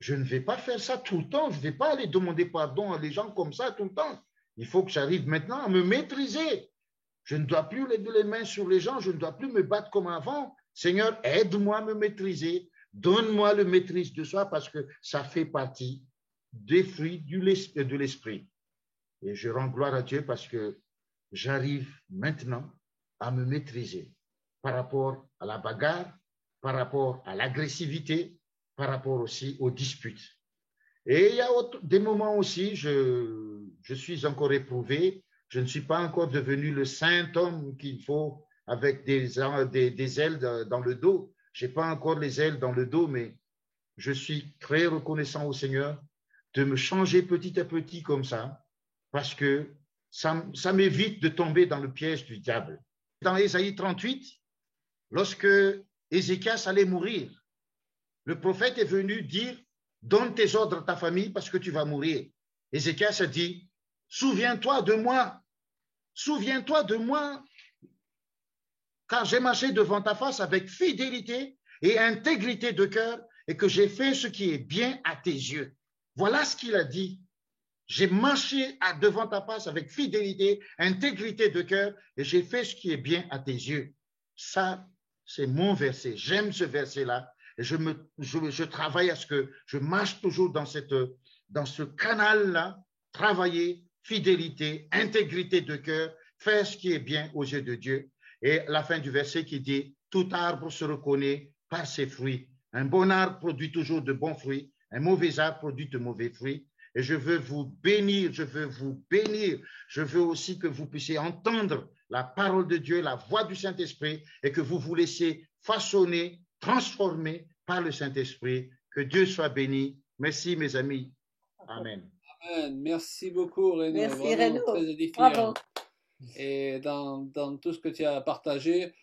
je ne vais pas faire ça tout le temps. Je ne vais pas aller demander pardon à les gens comme ça tout le temps. Il faut que j'arrive maintenant à me maîtriser. Je ne dois plus lever les mains sur les gens. Je ne dois plus me battre comme avant. Seigneur, aide-moi à me maîtriser. Donne-moi le maîtrise de soi parce que ça fait partie des fruits de l'esprit. Et je rends gloire à Dieu parce que j'arrive maintenant à me maîtriser par rapport à la bagarre, par rapport à l'agressivité, par rapport aussi aux disputes. Et il y a des moments aussi, je suis encore éprouvé, je ne suis pas encore devenu le saint homme qu'il faut avec des ailes dans le dos. Je n'ai pas encore les ailes dans le dos, mais je suis très reconnaissant au Seigneur de me changer petit à petit comme ça, parce que ça m'évite de tomber dans le piège du diable. Dans Ésaïe 38, lorsque Ézéchias allait mourir, le prophète est venu dire, donne tes ordres à ta famille parce que tu vas mourir. Ézéchias a dit, souviens-toi de moi, car j'ai marché devant ta face avec fidélité et intégrité de cœur, et que j'ai fait ce qui est bien à tes yeux. Voilà ce qu'il a dit. J'ai marché devant ta face avec fidélité, intégrité de cœur, et j'ai fait ce qui est bien à tes yeux. Ça, c'est mon verset. J'aime ce verset-là. Et je travaille à ce que je marche toujours dans ce canal-là, travailler, fidélité, intégrité de cœur, faire ce qui est bien aux yeux de Dieu. Et la fin du verset qui dit, tout arbre se reconnaît par ses fruits. Un bon arbre produit toujours de bons fruits. Un mauvais arbre produit de mauvais fruits. Et je veux vous bénir, je veux vous bénir. Je veux aussi que vous puissiez entendre la parole de Dieu, la voix du Saint-Esprit, et que vous vous laissiez façonner, transformer par le Saint-Esprit. Que Dieu soit béni. Merci, mes amis. Amen. Amen. Merci beaucoup, Renaud. Merci, Vraiment Renaud. très édifiant. Bravo. Et dans tout ce que tu as partagé,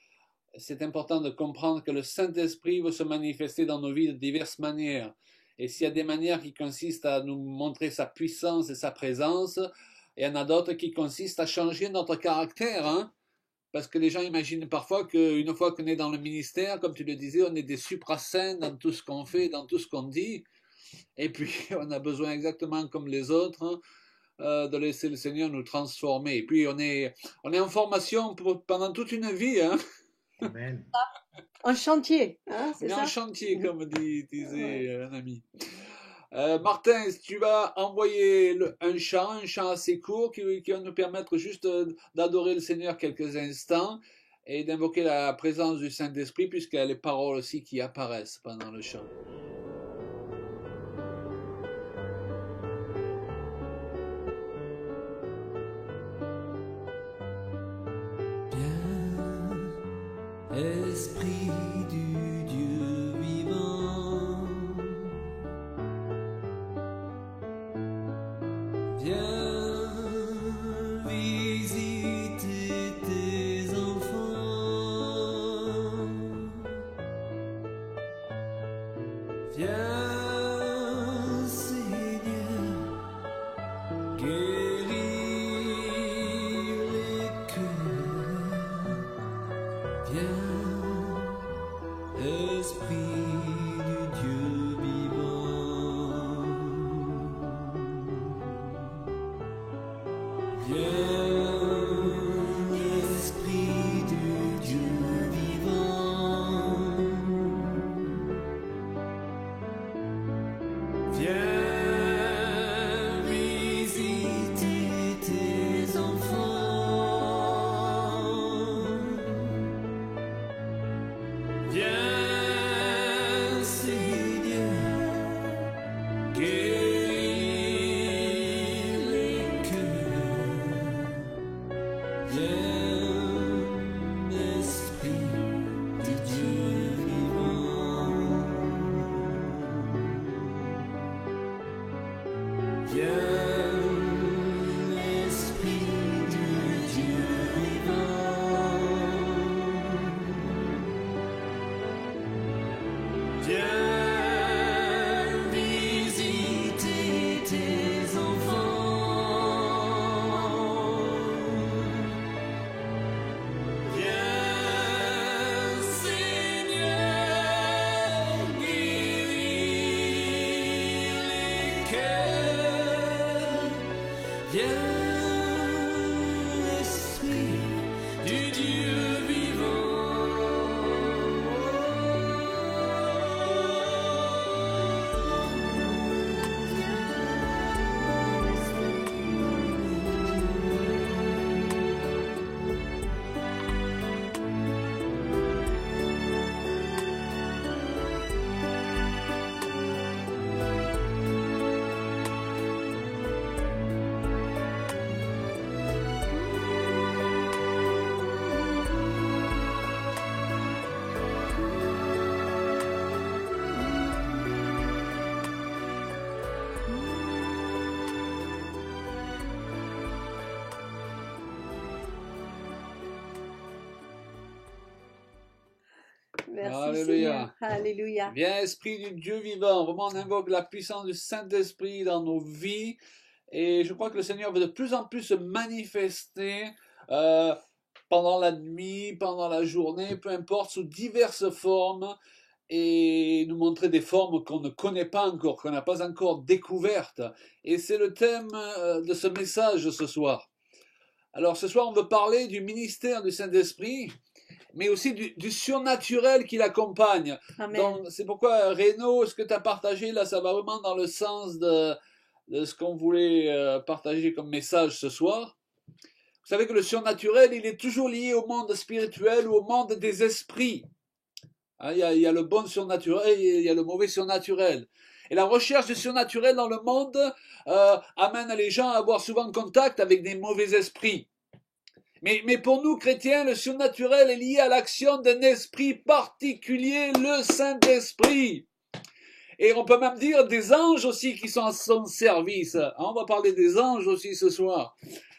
c'est important de comprendre que le Saint-Esprit veut se manifester dans nos vies de diverses manières. Et s'il y a des manières qui consistent à nous montrer sa puissance et sa présence, il y en a d'autres qui consistent à changer notre caractère, hein? Parce que les gens imaginent parfois qu'une fois qu'on est dans le ministère, comme tu le disais, on est des suprassaints dans tout ce qu'on fait, dans tout ce qu'on dit. Et puis, on a besoin exactement comme les autres, hein, de laisser le Seigneur nous transformer. Et puis, on est en formation pendant toute une vie, hein? Amen. En chantier, hein, On c'est est ça? en chantier, comme disait un ami. Martin, tu vas envoyer un chant assez court qui va nous permettre juste d'adorer le Seigneur quelques instants et d'invoquer la présence du Saint-Esprit, puisqu'il y a les paroles aussi qui apparaissent pendant le chant. Esprit du Dieu vivant, viens visiter tes enfants, viens Seigneur, guérir les cœurs, viens Esprit du Dieu vivant, viens, Esprit du Dieu vivant, viens visiter tes enfants, viens Merci Alléluia. Seigneur. Alléluia. Viens, Esprit du Dieu vivant. Vraiment, on invoque la puissance du Saint-Esprit dans nos vies. Et je crois que le Seigneur veut de plus en plus se manifester pendant la nuit, pendant la journée, peu importe, sous diverses formes. et nous montrer des formes qu'on ne connaît pas encore, qu'on n'a pas encore découvertes. Et c'est le thème de ce message ce soir. Alors ce soir, on veut parler du ministère du Saint-Esprit, mais aussi du surnaturel qui l'accompagne. Amen. Donc c'est pourquoi, Renaud, ce que tu as partagé là, ça va vraiment dans le sens de ce qu'on voulait partager comme message ce soir. Vous savez que le surnaturel, il est toujours lié au monde spirituel ou au monde des esprits. Hein, il y a le bon surnaturel et il y a le mauvais surnaturel. Et la recherche du surnaturel dans le monde amène les gens à avoir souvent contact avec des mauvais esprits. Mais pour nous, chrétiens, le surnaturel est lié à l'action d'un esprit particulier, le Saint-Esprit. Et on peut même dire des anges aussi qui sont à son service. On va parler des anges aussi ce soir.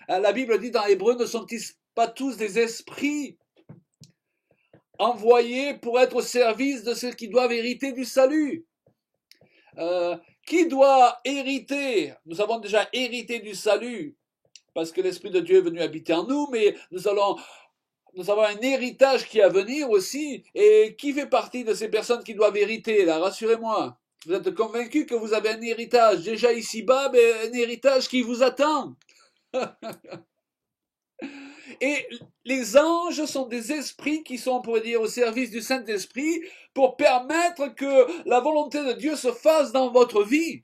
La Bible dit dans Hébreux, ne sont-ils pas tous des esprits envoyés pour être au service de ceux qui doivent hériter du salut? Qui doit hériter? Nous avons déjà hérité du salut parce que l'Esprit de Dieu est venu habiter en nous, mais nous avons un héritage qui est à venir aussi. Et qui fait partie de ces personnes qui doivent hériter là? Rassurez-moi. Vous êtes convaincus que vous avez un héritage déjà ici-bas, mais un héritage qui vous attend. Et les anges sont des esprits qui sont, on pourrait dire, au service du Saint-Esprit pour permettre que la volonté de Dieu se fasse dans votre vie.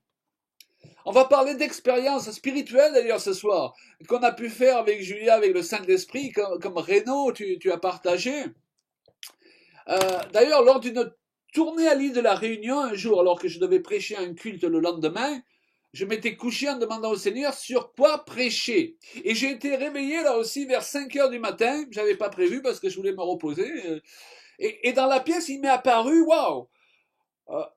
On va parler d'expériences spirituelles d'ailleurs ce soir, qu'on a pu faire avec Julia, avec le Saint-Esprit, comme Renaud, tu as partagé. D'ailleurs, lors d'une tournée à l'île de la Réunion, un jour, alors que je devais prêcher un culte le lendemain, je m'étais couché en demandant au Seigneur sur quoi prêcher. Et j'ai été réveillé là aussi vers 5 heures du matin, j'avais pas prévu parce que je voulais me reposer. Et dans la pièce, il m'est apparu, waouh,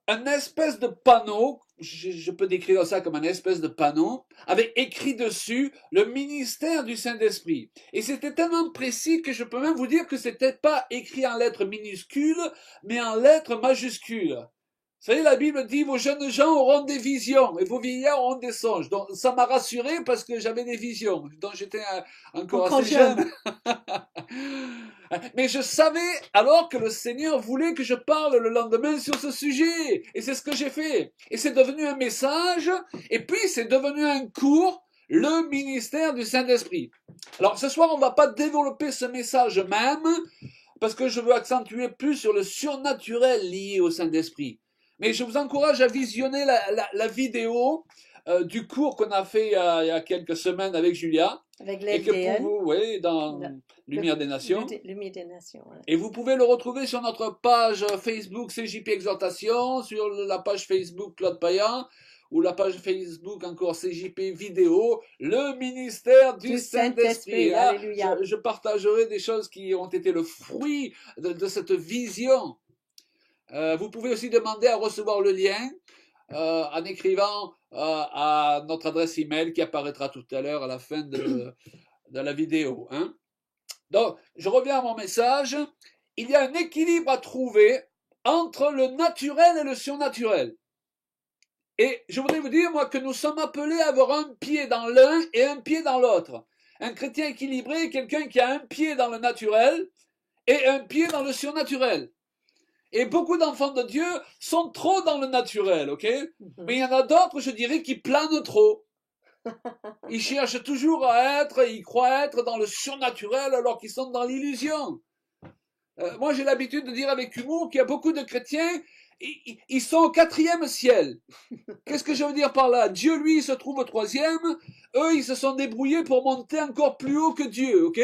un espèce de panneau, je peux décrire ça comme un espèce de panneau, avec écrit dessus le ministère du Saint-Esprit. Et c'était tellement précis que je peux même vous dire que c'était pas écrit en lettres minuscules, mais en lettres majuscules. Vous savez, la Bible dit, vos jeunes gens auront des visions et vos vieillards auront des songes. Donc, ça m'a rassuré parce que j'avais des visions. Donc, j'étais encore assez jeune. Mais je savais alors que le Seigneur voulait que je parle le lendemain sur ce sujet. Et c'est ce que j'ai fait. Et c'est devenu un message. Et puis, c'est devenu un cours, le ministère du Saint-Esprit. Alors, ce soir, on ne va pas développer ce message même parce que je veux accentuer plus sur le surnaturel lié au Saint-Esprit. Mais je vous encourage à visionner la vidéo du cours qu'on a fait il y a quelques semaines avec Julia. Avec et que l'LDN. pour vous, oui, dans Lumière des Nations. Lumière des Nations. Ouais. Et vous pouvez le retrouver sur notre page Facebook CJP Exhortation, sur la page Facebook Claude Payan, ou la page Facebook encore CJP Vidéo, le ministère du Saint-Esprit. Là, Alléluia. je partagerai des choses qui ont été le fruit de cette vision. Vous pouvez aussi demander à recevoir le lien en écrivant à notre adresse email qui apparaîtra tout à l'heure à la fin de la vidéo. Hein. Donc, je reviens à mon message. Il y a un équilibre à trouver entre le naturel et le surnaturel. Et je voudrais vous dire, moi, que nous sommes appelés à avoir un pied dans l'un et un pied dans l'autre. Un chrétien équilibré est quelqu'un qui a un pied dans le naturel et un pied dans le surnaturel. Et beaucoup d'enfants de Dieu sont trop dans le naturel, ok? Mais il y en a d'autres, je dirais, qui planent trop. Ils cherchent toujours ils croient être dans le surnaturel alors qu'ils sont dans l'illusion. Moi, j'ai l'habitude de dire avec humour qu'il y a beaucoup de chrétiens, ils sont au 4e ciel. Qu'est-ce que je veux dire par là? Dieu, lui, il se trouve au 3e. Eux, ils se sont débrouillés pour monter encore plus haut que Dieu, ok?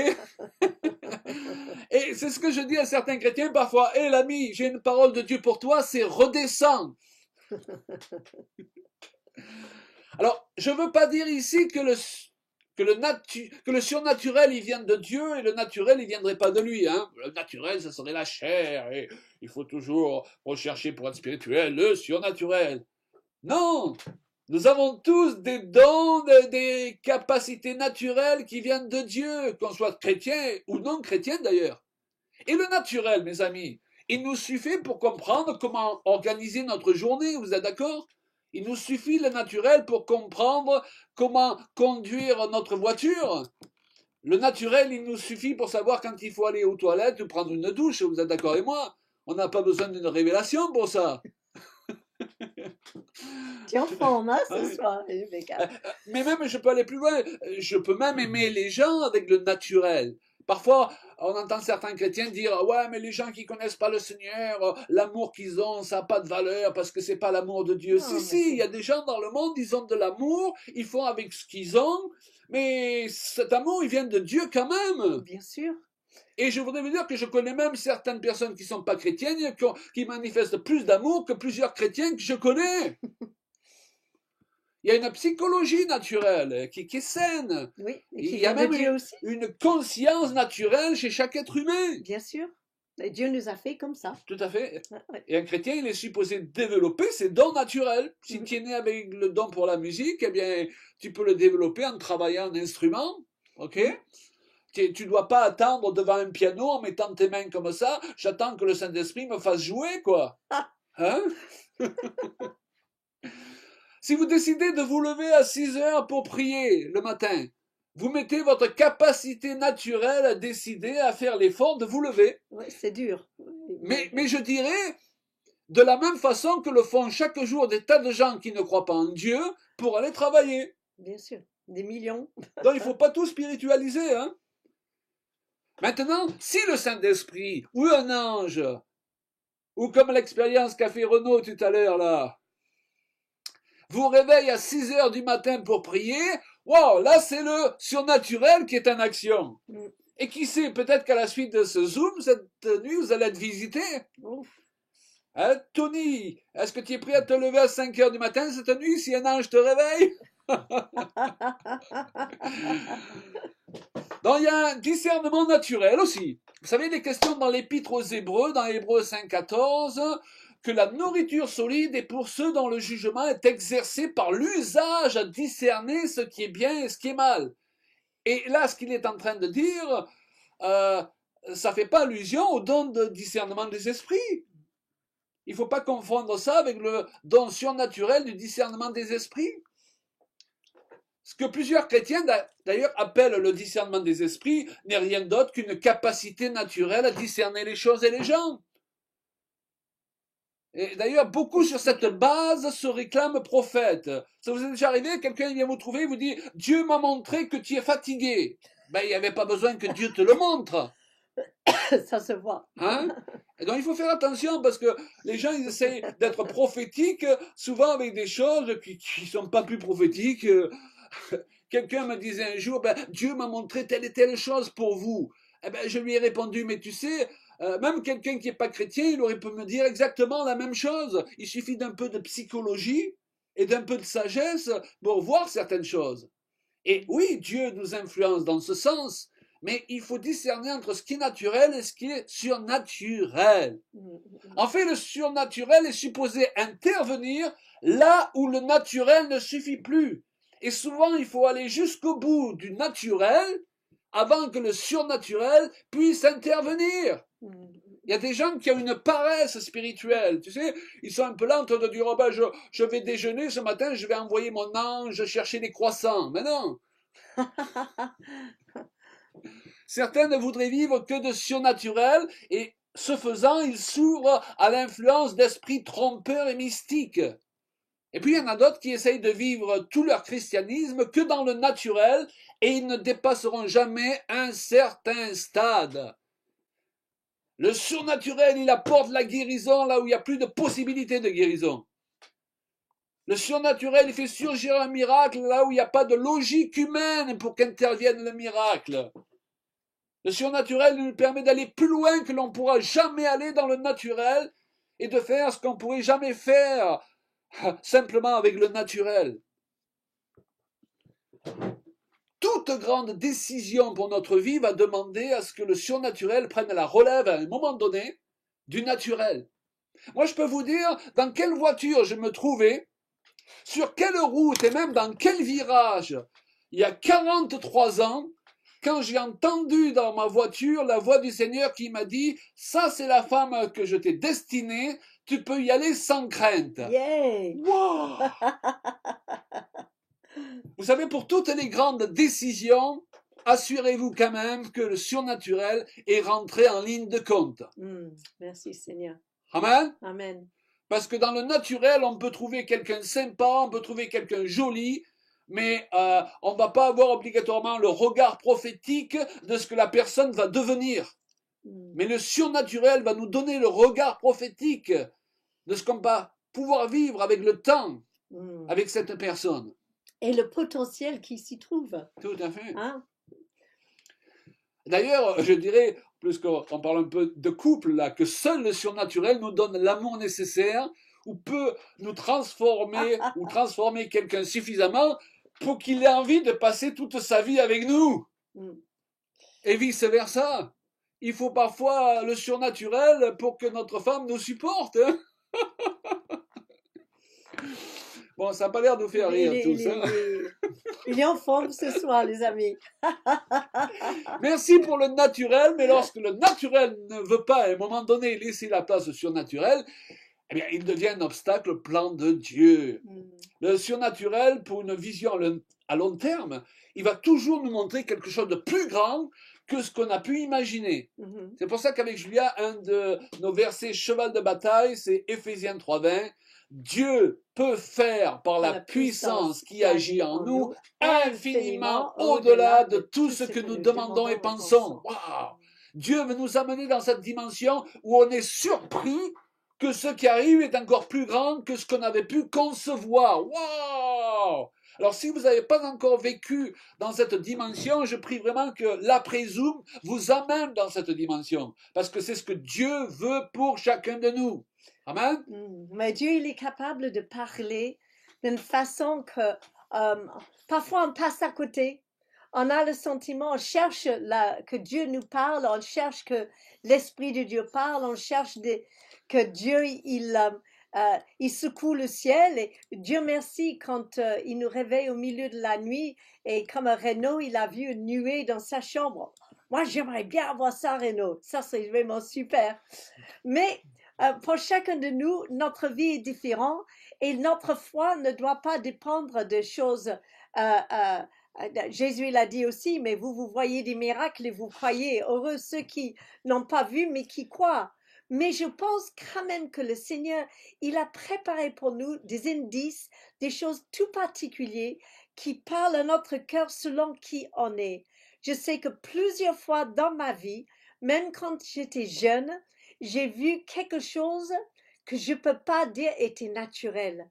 Et c'est ce que je dis à certains chrétiens parfois. Hé, l'ami, j'ai une parole de Dieu pour toi, c'est redescends. Alors, je ne veux pas dire ici que le surnaturel, il vient de Dieu et le naturel, il ne viendrait pas de lui. Hein. Le naturel, ça serait la chair et il faut toujours rechercher pour être spirituel le surnaturel. Non! Nous avons tous des dons, des capacités naturelles qui viennent de Dieu, qu'on soit chrétien ou non chrétien d'ailleurs. Et le naturel, mes amis, il nous suffit pour comprendre comment organiser notre journée, vous êtes d'accord? Il nous suffit le naturel pour comprendre comment conduire notre voiture. Le naturel, il nous suffit pour savoir quand il faut aller aux toilettes ou prendre une douche, vous êtes d'accord avec moi? On n'a pas besoin d'une révélation pour ça. Tu es en forme, hein, ce Ouais. soir, Rebecca. Mais même, je peux aller plus loin. Je peux même aimer les gens avec le naturel. Parfois, on entend certains chrétiens dire ouais, mais les gens qui connaissent pas le Seigneur, l'amour qu'ils ont, ça n'a pas de valeur parce que c'est pas l'amour de Dieu. Non, mais Si, il y a des gens dans le monde, ils ont de l'amour, ils font avec ce qu'ils ont, mais cet amour, il vient de Dieu quand même. bien sûr. Et je voudrais vous dire que je connais même certaines personnes qui sont pas chrétiennes qui manifestent plus d'amour que plusieurs chrétiens que je connais. Il y a une psychologie naturelle qui est saine. Oui, et Il qui y a vient de même Dieu aussi, une conscience naturelle chez chaque être humain. bien sûr. Et Dieu nous a fait comme ça. Tout à fait. Ouais, ouais. Et un chrétien, il est supposé développer ses dons naturels. Si tu es né avec le don pour la musique, eh bien, tu peux le développer en travaillant un instrument. OK? Tu ne dois pas attendre devant un piano en mettant tes mains comme ça. J'attends que le Saint-Esprit me fasse jouer, quoi. Hein? Si vous décidez de vous lever à 6 heures pour prier le matin, vous mettez votre capacité naturelle à décider, à faire l'effort de vous lever. Ouais, c'est dur. Mais je dirais, de la même façon que le font chaque jour des tas de gens qui ne croient pas en Dieu pour aller travailler. Bien sûr. Des millions. Donc il ne faut pas tout spiritualiser. Hein. Maintenant, si le Saint-Esprit ou un ange, ou comme l'expérience qu'a fait Renaud tout à l'heure là, vous réveille à 6 heures du matin pour prier, wow, là c'est le surnaturel qui est en action. Mm. Et qui sait, peut-être qu'à la suite de ce Zoom, cette nuit, vous allez être visité. Ouf. Hein, Tony, est-ce que tu es prêt à te lever à 5 heures du matin cette nuit si un ange te réveille? Donc il y a un discernement naturel aussi. Vous savez, les questions dans l'épître aux Hébreux, dans Hébreux 5,14, que la nourriture solide est pour ceux dont le jugement est exercé par l'usage à discerner ce qui est bien et ce qui est mal. Et là, ce qu'il est en train de dire, ça ne fait pas allusion au don de discernement des esprits. Il ne faut pas confondre ça avec le don surnaturel du discernement des esprits. Ce que plusieurs chrétiens, d'ailleurs, appellent le discernement des esprits n'est rien d'autre qu'une capacité naturelle à discerner les choses et les gens. Et d'ailleurs, beaucoup sur cette base se réclament prophètes. Ça vous est déjà arrivé? Quelqu'un vient vous trouver et vous dit « Dieu m'a montré que tu es fatigué ». Ben, il n'y avait pas besoin que Dieu te le montre. Ça se voit. Hein? Et donc il faut faire attention parce que les gens ils essayent d'être prophétiques souvent avec des choses qui ne sont pas plus prophétiques. Quelqu'un me disait un jour, ben, Dieu m'a montré telle et telle chose pour vous. Eh ben, je lui ai répondu, mais tu sais, même quelqu'un qui n'est pas chrétien, il aurait pu me dire exactement la même chose. Il suffit d'un peu de psychologie et d'un peu de sagesse pour voir certaines choses. Et oui, Dieu nous influence dans ce sens, mais il faut discerner entre ce qui est naturel et ce qui est surnaturel. En fait, le surnaturel est supposé intervenir là où le naturel ne suffit plus. Et souvent, il faut aller jusqu'au bout du naturel avant que le surnaturel puisse intervenir. Il y a des gens qui ont une paresse spirituelle, tu sais, ils sont un peu là en train de dire, oh ben je vais déjeuner ce matin, je vais envoyer mon ange chercher des croissants. Mais non. Certains ne voudraient vivre que de surnaturel et ce faisant, ils s'ouvrent à l'influence d'esprits trompeurs et mystiques. Et puis il y en a d'autres qui essayent de vivre tout leur christianisme que dans le naturel et ils ne dépasseront jamais un certain stade. Le surnaturel, il apporte la guérison là où il n'y a plus de possibilité de guérison. Le surnaturel, il fait surgir un miracle là où il n'y a pas de logique humaine pour qu'intervienne le miracle. Le surnaturel nous permet d'aller plus loin que l'on ne pourra jamais aller dans le naturel et de faire ce qu'on ne pourrait jamais faire simplement avec le naturel. Toute grande décision pour notre vie va demander à ce que le surnaturel prenne la relève à un moment donné du naturel. Moi, je peux vous dire dans quelle voiture je me trouvais, sur quelle route et même dans quel virage, il y a 43 ans, quand j'ai entendu dans ma voiture la voix du Seigneur qui m'a dit « Ça, c'est la femme que je t'ai destinée, tu peux y aller sans crainte. » Yeah! Wow. Vous savez, pour toutes les grandes décisions, assurez-vous quand même que le surnaturel est rentré en ligne de compte. Merci Seigneur. Amen. Amen. Parce que dans le naturel, on peut trouver quelqu'un sympa, on peut trouver quelqu'un joli, mais on ne va pas avoir obligatoirement le regard prophétique de ce que la personne va devenir. Mais le surnaturel va nous donner le regard prophétique de ce qu'on va pouvoir vivre avec le temps, avec cette personne. Et le potentiel qui s'y trouve. Tout à fait. Hein? D'ailleurs, je dirais, plus qu'on parle un peu de couple, là, que seul le surnaturel nous donne l'amour nécessaire ou peut nous transformer ou transformer quelqu'un suffisamment pour qu'il ait envie de passer toute sa vie avec nous. Et vice-versa. Il faut parfois le surnaturel pour que notre femme nous supporte. Hein. Bon, ça n'a pas l'air de vous faire rire tous. Il est en forme ce soir, les amis. Merci pour le naturel, mais lorsque le naturel ne veut pas, à un moment donné, laisser la place au surnaturel, eh bien, il devient un obstacle au plan de Dieu. Le surnaturel, pour une vision à long terme, il va toujours nous montrer quelque chose de plus grand que ce qu'on a pu imaginer. C'est pour ça qu'avec Julia, un de nos versets cheval de bataille, c'est Éphésiens 3:20. Dieu peut faire par la puissance qui agit en nous infiniment au-delà de tout ce que nous demandons et pensons. Wow. Dieu veut nous amener dans cette dimension où on est surpris que ce qui arrive est encore plus grand que ce qu'on avait pu concevoir. Wow. Alors si vous n'avez pas encore vécu dans cette dimension, je prie vraiment que l'après-Zoom vous amène dans cette dimension, parce que c'est ce que Dieu veut pour chacun de nous. Amen. Mais Dieu, il est capable de parler d'une façon que parfois on passe à côté. On a le sentiment, on cherche que Dieu nous parle, on cherche que l'Esprit de Dieu parle, on cherche que Dieu, il secoue le ciel. Et Dieu merci quand il nous réveille au milieu de la nuit et comme Renaud, il a vu une nuée dans sa chambre. Moi, j'aimerais bien avoir ça, Renaud. Ça, c'est vraiment super. Mais pour chacun de nous, notre vie est différente et notre foi ne doit pas dépendre de choses. Jésus l'a dit aussi, mais vous voyez des miracles et vous croyez. Heureux ceux qui n'ont pas vu, mais qui croient. Mais je pense quand même que le Seigneur, il a préparé pour nous des indices, des choses tout particulières qui parlent à notre cœur selon qui on est. Je sais que plusieurs fois dans ma vie, même quand j'étais jeune, j'ai vu quelque chose que je ne peux pas dire était naturel.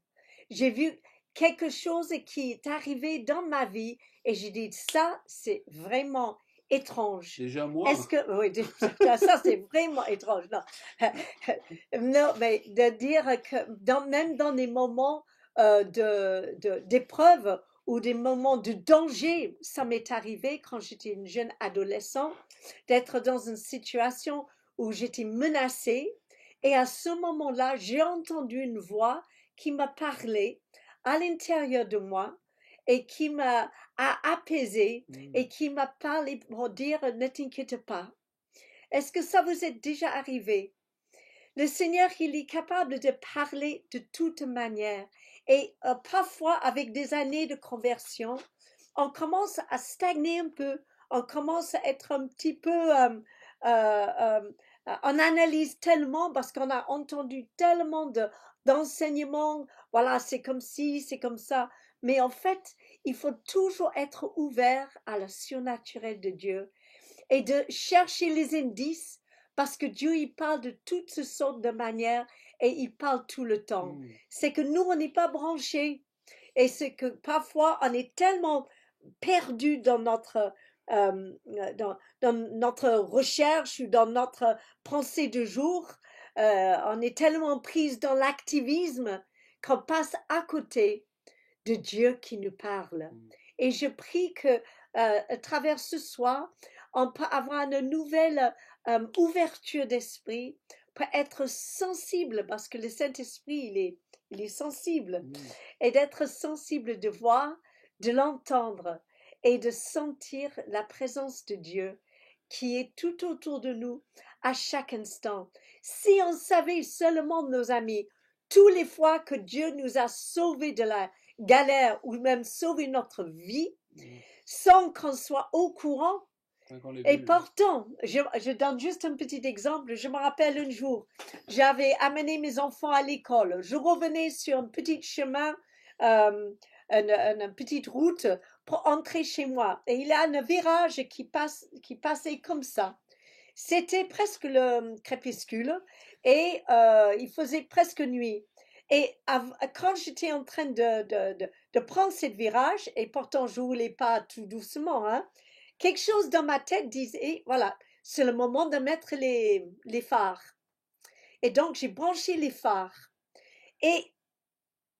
J'ai vu quelque chose qui est arrivé dans ma vie et j'ai dit ça, c'est vraiment étrange. Déjà moi. Est-ce que oui, ça c'est vraiment étrange. Non, non, mais de dire que même dans des moments d'épreuve ou des moments de danger, ça m'est arrivé quand j'étais une jeune adolescente d'être dans une situation où j'étais menacée et à ce moment-là, j'ai entendu une voix qui m'a parlé à l'intérieur de moi et qui m'a apaisée et qui m'a parlé pour dire ne t'inquiète pas. Est-ce que ça vous est déjà arrivé? Le Seigneur, il est capable de parler de toute manière et parfois avec des années de conversion, on commence à stagner un peu, on commence à être un petit peu on analyse tellement parce qu'on a entendu tellement d'enseignements, voilà, c'est comme ci, c'est comme ça. Mais en fait, il faut toujours être ouvert à la surnaturel de Dieu et de chercher les indices parce que Dieu, il parle de toutes sortes de manières et il parle tout le temps. C'est que nous, on n'est pas branchés et c'est que parfois, on est tellement perdu dans notre recherche ou dans notre pensée de jour, on est tellement prise dans l'activisme qu'on passe à côté de Dieu qui nous parle. Et je prie que à travers ce soir, on peut avoir une nouvelle ouverture d'esprit pour être sensible, parce que le Saint-Esprit, il est sensible, et d'être sensible de voir, de l'entendre, et de sentir la présence de Dieu qui est tout autour de nous à chaque instant. Si on savait seulement, nos amis, tous les fois que Dieu nous a sauvés de la galère ou même sauvé notre vie, sans qu'on soit au courant. Tant qu'on l'ait Et vu. pourtant, je donne juste un petit exemple. Je me rappelle un jour, j'avais amené mes enfants à l'école. Je revenais sur un petit chemin, une petite route pour entrer chez moi. Et il y a un virage qui passait comme ça. C'était presque le crépuscule et il faisait presque nuit. Et quand j'étais en train de prendre ce virage, et pourtant je roulais pas tout doucement, hein, quelque chose dans ma tête disait, voilà, c'est le moment de mettre les phares. Et donc, j'ai branché les phares. Et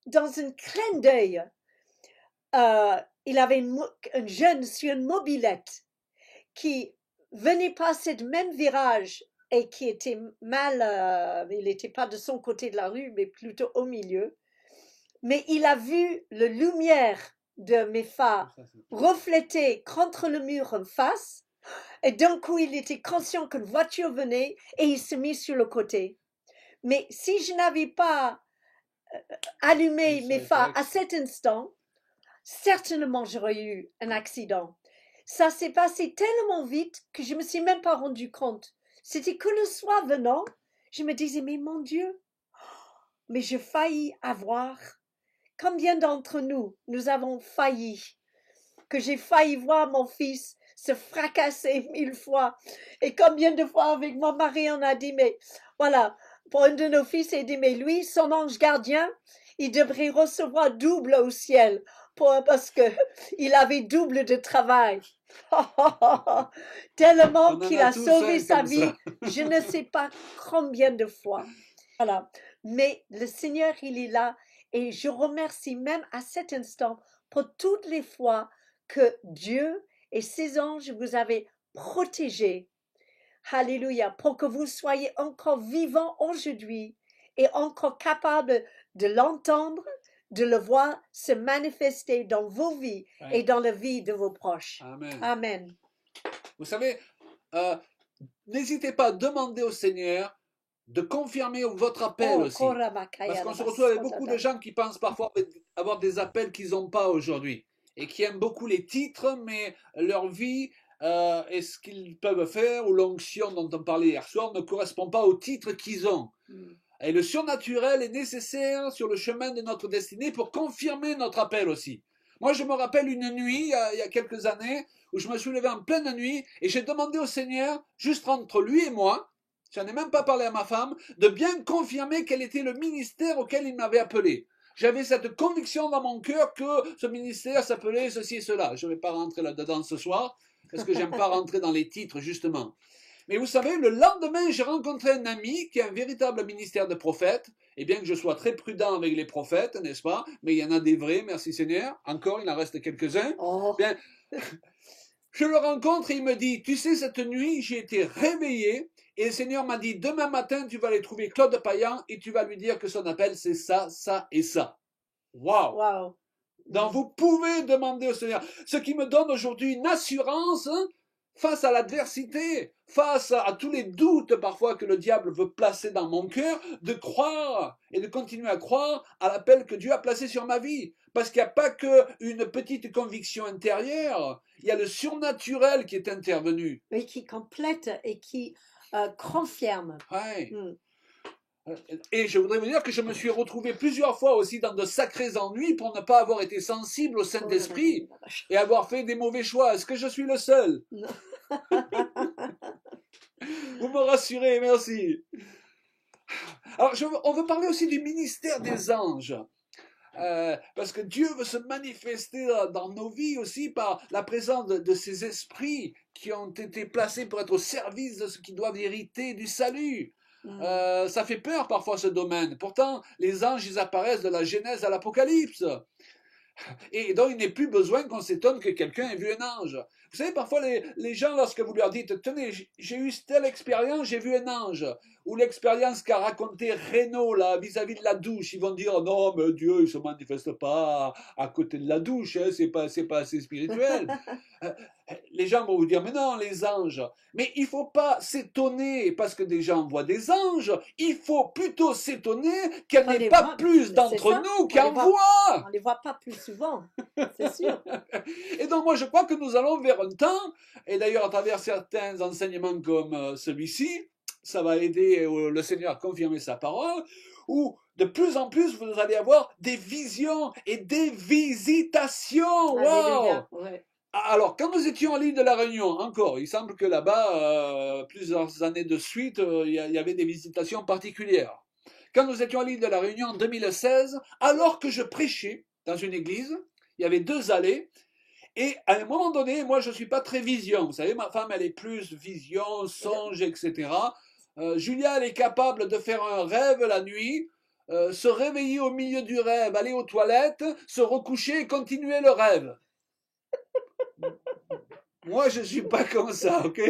dans un clin d'œil, il avait un jeune sur une mobilette qui venait passer le même virage et qui était mal, il n'était pas de son côté de la rue, mais plutôt au milieu. Mais il a vu la lumière de mes phares Ça, c'est- reflétée contre le mur en face. Et d'un coup, il était conscient qu'une voiture venait et il se mit sur le côté. Mais si je n'avais pas allumé Oui, mes ça, c'est phares vrai à cet instant, certainement j'aurais eu un accident. Ça s'est passé tellement vite que je ne me suis même pas rendu compte. C'était que le soir venant, je me disais, mais mon Dieu, mais j'ai failli avoir. Combien d'entre nous, nous avons failli, que j'ai failli voir mon fils se fracasser 1000 fois. Et combien de fois avec mon mari, on a dit, mais voilà, pour un de nos fils, il dit, mais lui, son ange gardien, il devrait recevoir double au ciel parce que il avait double de travail. Tellement On en qu'il a a tous sauvé un sa comme vie, ça. je ne sais pas combien de fois. Voilà. Mais le Seigneur, il est là et je remercie même à cet instant pour toutes les fois que Dieu et ses anges vous avez protégés. Alléluia, pour que vous soyez encore vivants aujourd'hui et encore capables de l'entendre, de le voir se manifester dans vos vies Ouais. et dans la vie de vos proches. Amen. Amen. Vous savez, euh, n'hésitez pas à demander au Seigneur de confirmer votre appel Oh, aussi. Koramakaya Parce qu'on se Lama retrouve avec beaucoup de Sodada. gens qui pensent parfois avoir des appels qu'ils n'ont pas aujourd'hui et qui aiment beaucoup les titres, mais leur vie et ce qu'ils peuvent faire ou l'onction dont on parlait hier soir ne correspond pas au titre qu'ils ont. Mm. Et le surnaturel est nécessaire sur le chemin de notre destinée pour confirmer notre appel aussi. Moi, je me rappelle une nuit, il y a quelques années, où je me suis levé en pleine nuit et j'ai demandé au Seigneur, juste entre lui et moi, j'en ai même pas parlé à ma femme, de bien confirmer quel était le ministère auquel il m'avait appelé. J'avais cette conviction dans mon cœur que ce ministère s'appelait ceci et cela. Je ne vais pas rentrer là-dedans ce soir, parce que j'aime pas rentrer dans les titres, justement. Mais vous savez, le lendemain, j'ai rencontré un ami qui a un véritable ministère de prophète, et bien que je sois très prudent avec les prophètes, n'est-ce pas? Mais il y en a des vrais, merci Seigneur. Encore, il en reste quelques-uns. Oh, Bien, je le rencontre et il me dit, tu sais, cette nuit, j'ai été réveillé, et le Seigneur m'a dit, demain matin, tu vas aller trouver Claude Payan, et tu vas lui dire que son appel, c'est ça, ça et ça. Waouh! wow. Donc vous pouvez demander au Seigneur, ce qui me donne aujourd'hui une assurance face à l'adversité, face à tous les doutes parfois que le diable veut placer dans mon cœur, de croire et de continuer à croire à l'appel que Dieu a placé sur ma vie. Parce qu'il n'y a pas qu'une petite conviction intérieure, il y a le surnaturel qui est intervenu. Et qui complète et qui confirme. Ouais. Mm. Et je voudrais vous dire que je me suis retrouvé plusieurs fois aussi dans de sacrés ennuis pour ne pas avoir été sensible au Saint-Esprit et avoir fait des mauvais choix. Est-ce que je suis le seul? Non. Vous me rassurez, merci. Alors, on veut parler aussi du ministère des anges. Parce que Dieu veut se manifester dans nos vies aussi par la présence de ces esprits qui ont été placés pour être au service de ceux qui doivent hériter du salut. Ça fait peur parfois ce domaine. Pourtant, les anges, ils apparaissent de la Genèse à l'Apocalypse. Et donc, il n'est plus besoin qu'on s'étonne que quelqu'un ait vu un ange. Vous savez, parfois, les gens, lorsque vous leur dites, tenez, j'ai eu telle expérience, j'ai vu un ange, ou l'expérience qu'a raconté Renaud, là, vis-à-vis de la douche, ils vont dire, non, mais Dieu, il se manifeste pas à côté de la douche, hein, c'est pas assez spirituel. Les gens vont vous dire, mais non, les anges. Mais il faut pas s'étonner parce que des gens voient des anges. Il faut plutôt s'étonner qu'il n'y On ait les pas voit, plus c'est d'entre ça, nous on qui en les voit. voient. On ne les voit pas plus souvent, c'est sûr. Et donc, moi, je crois que nous allons vers un temps, et d'ailleurs, à travers certains enseignements comme celui-ci, ça va aider le Seigneur à confirmer sa parole, où de plus en plus, vous allez avoir des visions et des visitations. Waouh! Alléluia. Ouais. Alors, quand nous étions à l'île de la Réunion, encore, il semble que là-bas, plusieurs années de suite, il y avait des visitations particulières. Quand nous étions à l'île de la Réunion en 2016, alors que je prêchais dans une église, il y avait 2 allées, et à un moment donné, moi je ne suis pas très vision, vous savez, ma femme elle est plus vision, songe, etc. Julia elle est capable de faire un rêve la nuit, se réveiller au milieu du rêve, aller aux toilettes, se recoucher et continuer le rêve. Moi je ne suis pas comme ça, ok?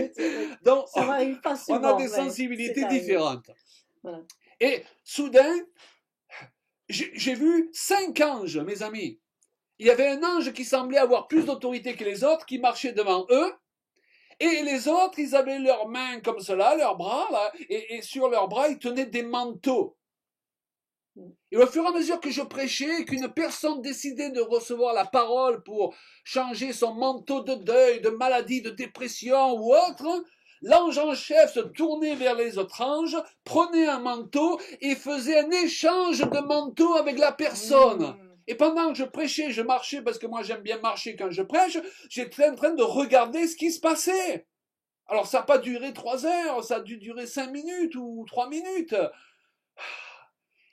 Donc Ça m'arrive pas on souvent. a des ouais, sensibilités c'est arrivé. différentes. Voilà. Et soudain, j'ai vu 5 anges, mes amis. Il y avait un ange qui semblait avoir plus d'autorité que les autres, qui marchait devant eux, et les autres, ils avaient leurs mains comme cela, leurs bras, là, et sur leurs bras, ils tenaient des manteaux. Et au fur et à mesure que je prêchais, qu'une personne décidait de recevoir la parole pour changer son manteau de deuil, de maladie, de dépression ou autre, l'ange en chef se tournait vers les autres anges, prenait un manteau et faisait un échange de manteaux avec la personne. Et pendant que je prêchais, je marchais, parce que moi j'aime bien marcher quand je prêche, j'étais en train de regarder ce qui se passait. Alors ça n'a pas duré 3 heures, ça a dû durer 5 minutes ou 3 minutes.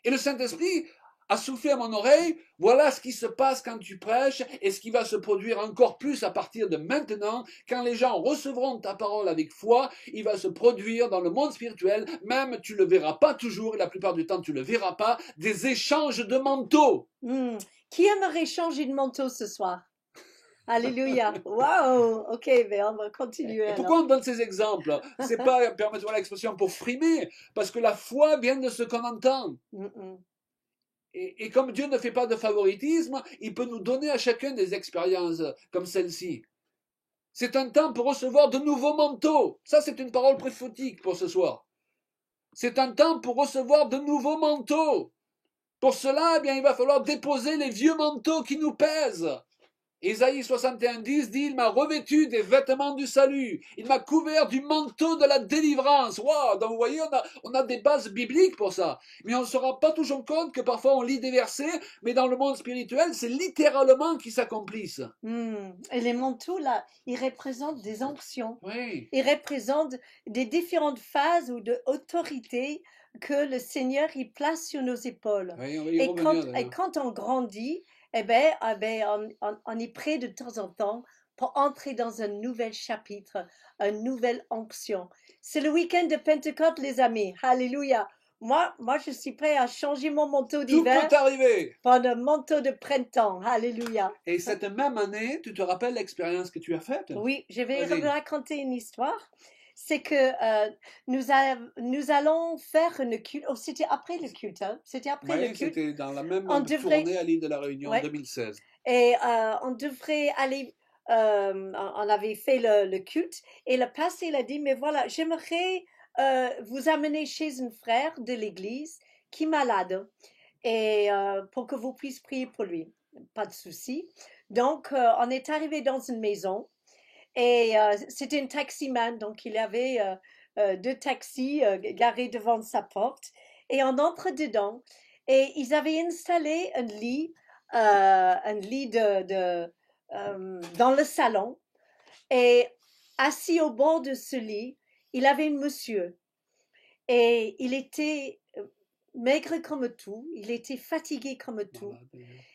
Et le Saint-Esprit a soufflé à mon oreille, voilà ce qui se passe quand tu prêches et ce qui va se produire encore plus à partir de maintenant. Quand les gens recevront ta parole avec foi, il va se produire dans le monde spirituel, même tu le verras pas toujours, et la plupart du temps tu le verras pas, des échanges de manteaux. Qui aimerait changer de manteau ce soir? Alléluia. Waouh. Ok, ben on va continuer. Et pourquoi on donne ces exemples? C'est pas, permettez-moi l'expression, pour frimer, parce que la foi vient de ce qu'on entend. Et comme Dieu ne fait pas de favoritisme, il peut nous donner à chacun des expériences comme celle-ci. C'est un temps pour recevoir de nouveaux manteaux. Ça, c'est une parole prophétique pour ce soir. C'est un temps pour recevoir de nouveaux manteaux. Pour cela, eh bien, il va falloir déposer les vieux manteaux qui nous pèsent. Ésaïe 61:10 dit, il m'a revêtu des vêtements du salut, il m'a couvert du manteau de la délivrance. Wow, donc vous voyez, on a des bases bibliques pour ça. Mais on ne se rend pas toujours compte que parfois on lit des versets, mais dans le monde spirituel, c'est littéralement qu'ils s'accomplissent. Et les manteaux, là, ils représentent des onctions. Oui. Ils représentent des différentes phases ou de autorité que le Seigneur il place sur nos épaules. Oui, on va y Et revenir, d'ailleurs. quand on grandit, on est prêt de temps en temps pour entrer dans un nouvel chapitre, une nouvelle onction. C'est le week-end de Pentecôte, les amis. Alléluia. Moi, je suis prêt à changer mon manteau Tout d'hiver peut arriver. pour un manteau de printemps. Alléluia. Et cette même année, tu te rappelles l'expérience que tu as faite? Oui, je vais Vas-y. vous raconter une histoire. C'est que nous allons faire une culte. Oh, c'était après le culte, hein? C'était après le Oui, culte. c'était dans la même On devrait- tournée à l'île de la Réunion en Ouais. 2016. Et on devrait aller. On avait fait le culte et le pasteur il a dit mais voilà, j'aimerais vous amener chez un frère de l'église qui est malade et pour que vous puissiez prier pour lui. Pas de souci. Donc on est arrivé dans une maison et c'était un taximan, donc il avait 2 taxis garés devant sa porte et on entre dedans et ils avaient installé un lit dans le salon et assis au bord de ce lit, il avait un monsieur et il était maigre comme tout, il était fatigué comme tout,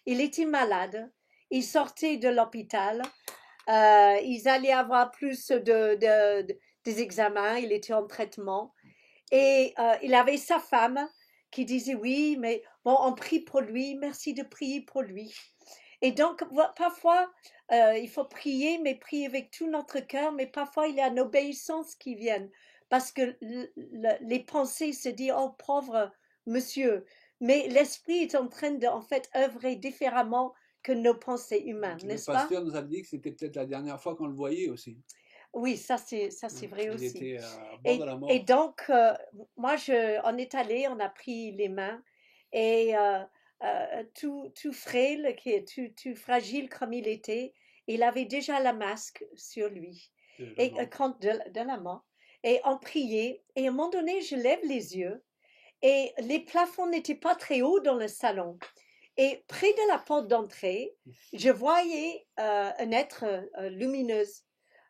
il était malade, il sortait de l'hôpital, ils allaient avoir plus des examens, il était en traitement et il avait sa femme qui disait oui, mais bon, on prie pour lui, merci de prier pour lui. Et donc, parfois, il faut prier, mais prier avec tout notre cœur, mais parfois, il y a une obéissance qui vient, parce que les pensées se disent, oh, pauvre monsieur, mais l'esprit est en train de, en fait, œuvrer différemment que nos pensées humaines, Le n'est-ce pas? pasteur nous a dit que c'était peut-être la dernière fois qu'on le voyait aussi. Oui, ça c'est vrai Il aussi. était à bord de la mort. Et donc, moi, on est allé, on a pris les mains et tout frêle, tout fragile comme il était. Il avait déjà la masque sur lui, et quand de la mort. Et on priait, et à un moment donné, je lève les yeux, et les plafonds n'étaient pas très hauts dans le salon. Et près de la porte d'entrée, je voyais un être lumineux,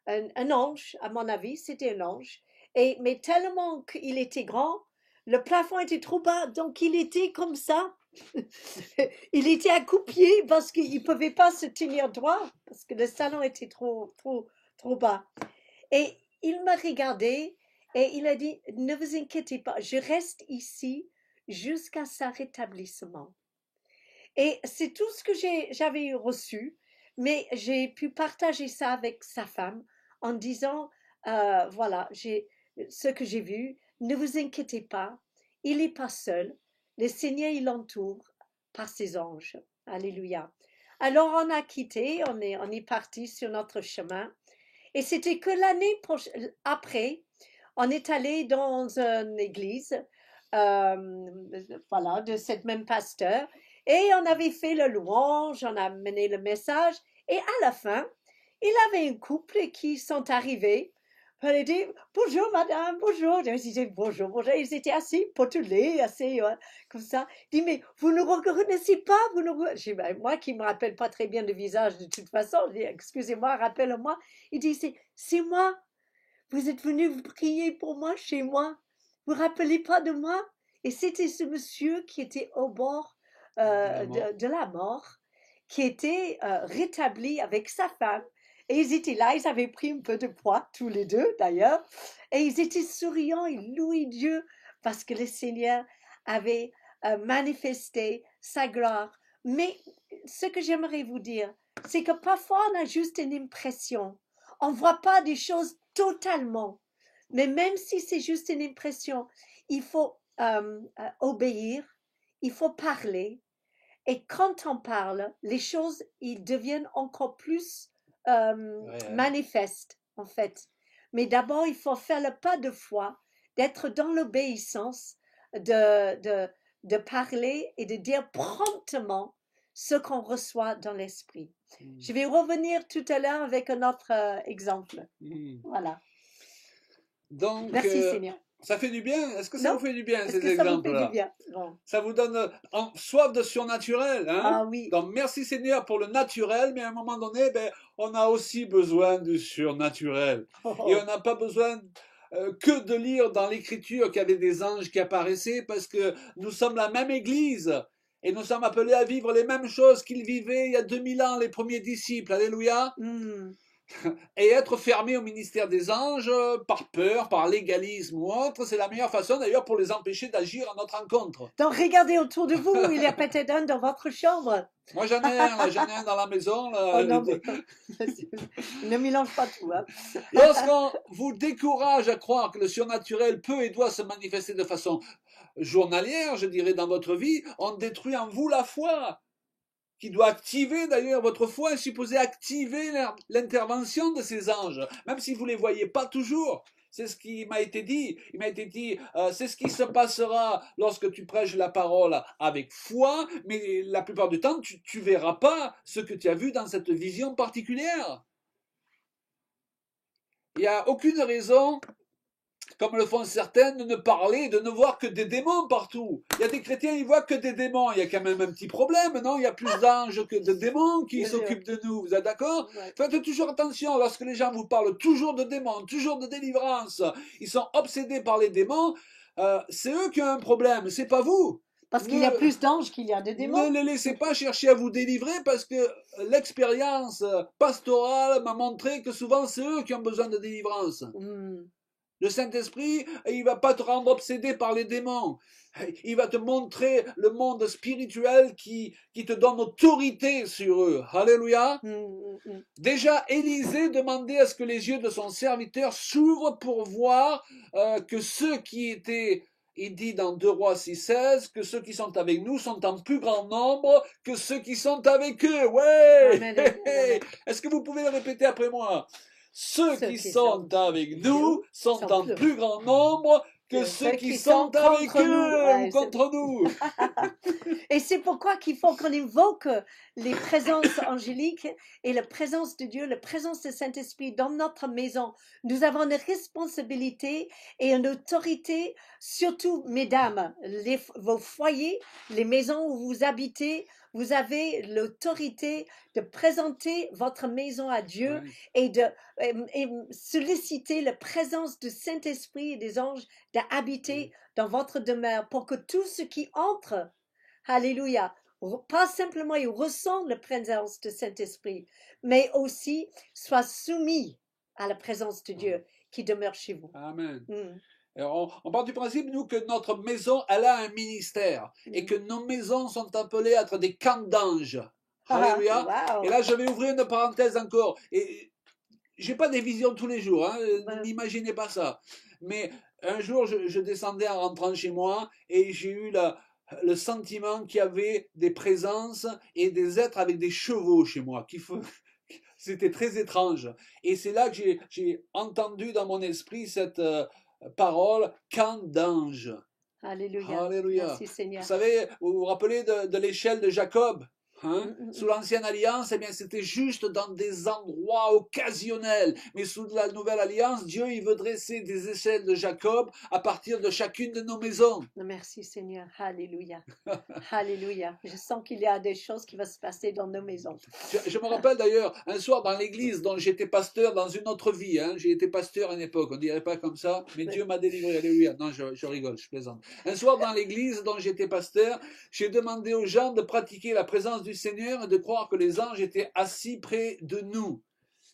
un ange, à mon avis, c'était un ange. Mais tellement qu'il était grand, le plafond était trop bas, donc il était comme ça. Il était à coups-pieds parce qu'il ne pouvait pas se tenir droit, parce que le salon était trop bas. Et il m'a regardé et il a dit, ne vous inquiétez pas, je reste ici jusqu'à sa rétablissement. Et c'est tout ce que j'avais reçu, mais j'ai pu partager ça avec sa femme en disant, voilà, ce que j'ai vu, ne vous inquiétez pas, il n'est pas seul, le Seigneur il l'entoure par ses anges. Alléluia. Alors on a quitté, on est parti sur notre chemin, et c'était que l'année après, on est allé dans une église, voilà, de cette même pasteur, et on avait fait le louange, on a mené le message, et à la fin, il y avait un couple qui sont arrivés. On a dit bonjour madame, bonjour. Ils disaient bonjour, bonjour. Ils étaient assis, potelés, assez comme ça. Il dit mais vous ne reconnaissez pas, vous ne... J'ai dit, ben, moi qui me rappelle pas très bien le visage de toute façon, je dis excusez-moi, rappelle-moi. Il dit c'est moi. Vous êtes venu vous prier pour moi chez moi. Vous ne rappelez pas de moi? Et c'était ce monsieur qui était au bord de la mort, qui était rétabli avec sa femme. Et ils étaient là, ils avaient pris un peu de poids, tous les deux d'ailleurs. Et ils étaient souriants, ils louaient Dieu parce que le Seigneur avait manifesté sa gloire. Mais ce que j'aimerais vous dire, c'est que parfois on a juste une impression. On ne voit pas des choses totalement. Mais même si c'est juste une impression, il faut obéir, il faut parler. Et quand on parle, les choses, ils deviennent encore plus manifestes, en fait. Mais d'abord, il faut faire le pas de foi, d'être dans l'obéissance, de parler et de dire promptement ce qu'on reçoit dans l'esprit. Je vais revenir tout à l'heure avec un autre exemple. Voilà. Donc, merci Seigneur. Ça fait du bien? Est-ce que ça vous fait du bien, ces exemples-là? Ça vous fait du bien? Bon. Ça vous donne soif de surnaturel, hein? Ah oui. Donc merci Seigneur pour le naturel, mais à un moment donné, ben, on a aussi besoin du surnaturel. Et on n'a pas besoin que de lire dans l'Écriture qu'il y avait des anges qui apparaissaient, parce que nous sommes la même Église. Et nous sommes appelés à vivre les mêmes choses qu'ils vivaient il y a 2000 ans, les premiers disciples. Alléluia. Et être fermé au ministère des anges par peur, par légalisme ou autre, c'est la meilleure façon d'ailleurs pour les empêcher d'agir à notre encontre. Donc regardez autour de vous, il y a peut-être un dans votre chambre. Moi j'en ai un dans la maison. Là. Oh non, mais... ne mélange pas tout. Hein. Lorsqu'on vous décourage à croire que le surnaturel peut et doit se manifester de façon journalière, je dirais, dans votre vie, on détruit en vous la foi, qui doit activer d'ailleurs, votre foi est supposée activer l'intervention de ces anges, même si vous ne les voyez pas toujours. C'est ce qui m'a été dit. Il m'a été dit, c'est ce qui se passera lorsque tu prêches la parole avec foi, mais la plupart du temps, tu ne verras pas ce que tu as vu dans cette vision particulière. Il n'y a aucune raison, comme le font certains, de ne parler, de ne voir que des démons partout. Il y a des chrétiens, ils voient que des démons. Il y a quand même un petit problème, non? Il y a plus d'anges que de démons qui s'occupent de nous. Vous êtes d'accord? Ouais. Faites toujours attention lorsque les gens vous parlent toujours de démons, toujours de délivrance. Ils sont obsédés par les démons. C'est eux qui ont un problème, c'est pas vous. Parce qu'il y a plus d'anges qu'il y a de démons. Ne les laissez pas chercher à vous délivrer, parce que l'expérience pastorale m'a montré que souvent c'est eux qui ont besoin de délivrance. Le Saint-Esprit, il va pas te rendre obsédé par les démons. Il va te montrer le monde spirituel qui te donne autorité sur eux. Alléluia. Déjà, Élisée demandait à ce que les yeux de son serviteur s'ouvrent pour voir que ceux qui étaient, il dit dans 2 Rois 6,16, que ceux qui sont avec nous sont en plus grand nombre que ceux qui sont avec eux. Ouais. Amen, amen. Est-ce que vous pouvez le répéter après moi? Ceux qui sont avec nous sont en plus grand nombre que ceux qui sont avec contre nous. eux Ouais, ou contre nous. et c'est pourquoi qu'il faut qu'on invoque les présences angéliques et la présence de Dieu, la présence du Saint-Esprit dans notre maison. Nous avons une responsabilité et une autorité, surtout, mesdames, vos foyers, les maisons où vous habitez, vous avez l'autorité de présenter votre maison à Dieu Ouais. et solliciter la présence du Saint-Esprit et des anges d'habiter dans votre demeure pour que tout ce qui entre, alléluia, pas simplement ils ressentent la présence du Saint-Esprit, mais aussi soient soumis à la présence de Dieu qui demeure chez vous. Amen. Mm. Alors, on part du principe, nous, que notre maison, elle a un ministère et que nos maisons sont appelées à être des camps d'anges. Alléluia. Wow. Et là, je vais ouvrir une parenthèse encore. Et j'ai pas des visions tous les jours, hein, Ouais. n'imaginez pas ça. Mais un jour, je descendais en rentrant chez moi et j'ai eu le sentiment qu'il y avait des présences et des êtres avec des chevaux chez moi. C'était très étrange. Et c'est là que j'ai entendu dans mon esprit cette parole, camp d'anges. Alléluia. Alléluia. Merci Seigneur. Vous savez, vous vous rappelez de l'échelle de Jacob, hein? Mm, mm, Sous l'ancienne alliance, eh bien, c'était juste dans des endroits occasionnels. Mais sous la nouvelle alliance, Dieu, il veut dresser des échelles de Jacob à partir de chacune de nos maisons. Merci Seigneur. Alléluia. Alléluia. Je sens qu'il y a des choses qui vont se passer dans nos maisons. Je me rappelle d'ailleurs, un soir dans l'église dont j'étais pasteur dans une autre vie, hein, j'ai été pasteur à une époque, on ne dirait pas comme ça, mais Dieu m'a délivré, alléluia. Non, je rigole, je plaisante. Un soir dans l'église dont j'étais pasteur, j'ai demandé aux gens de pratiquer la présence du Seigneur et de croire que les anges étaient assis près de nous.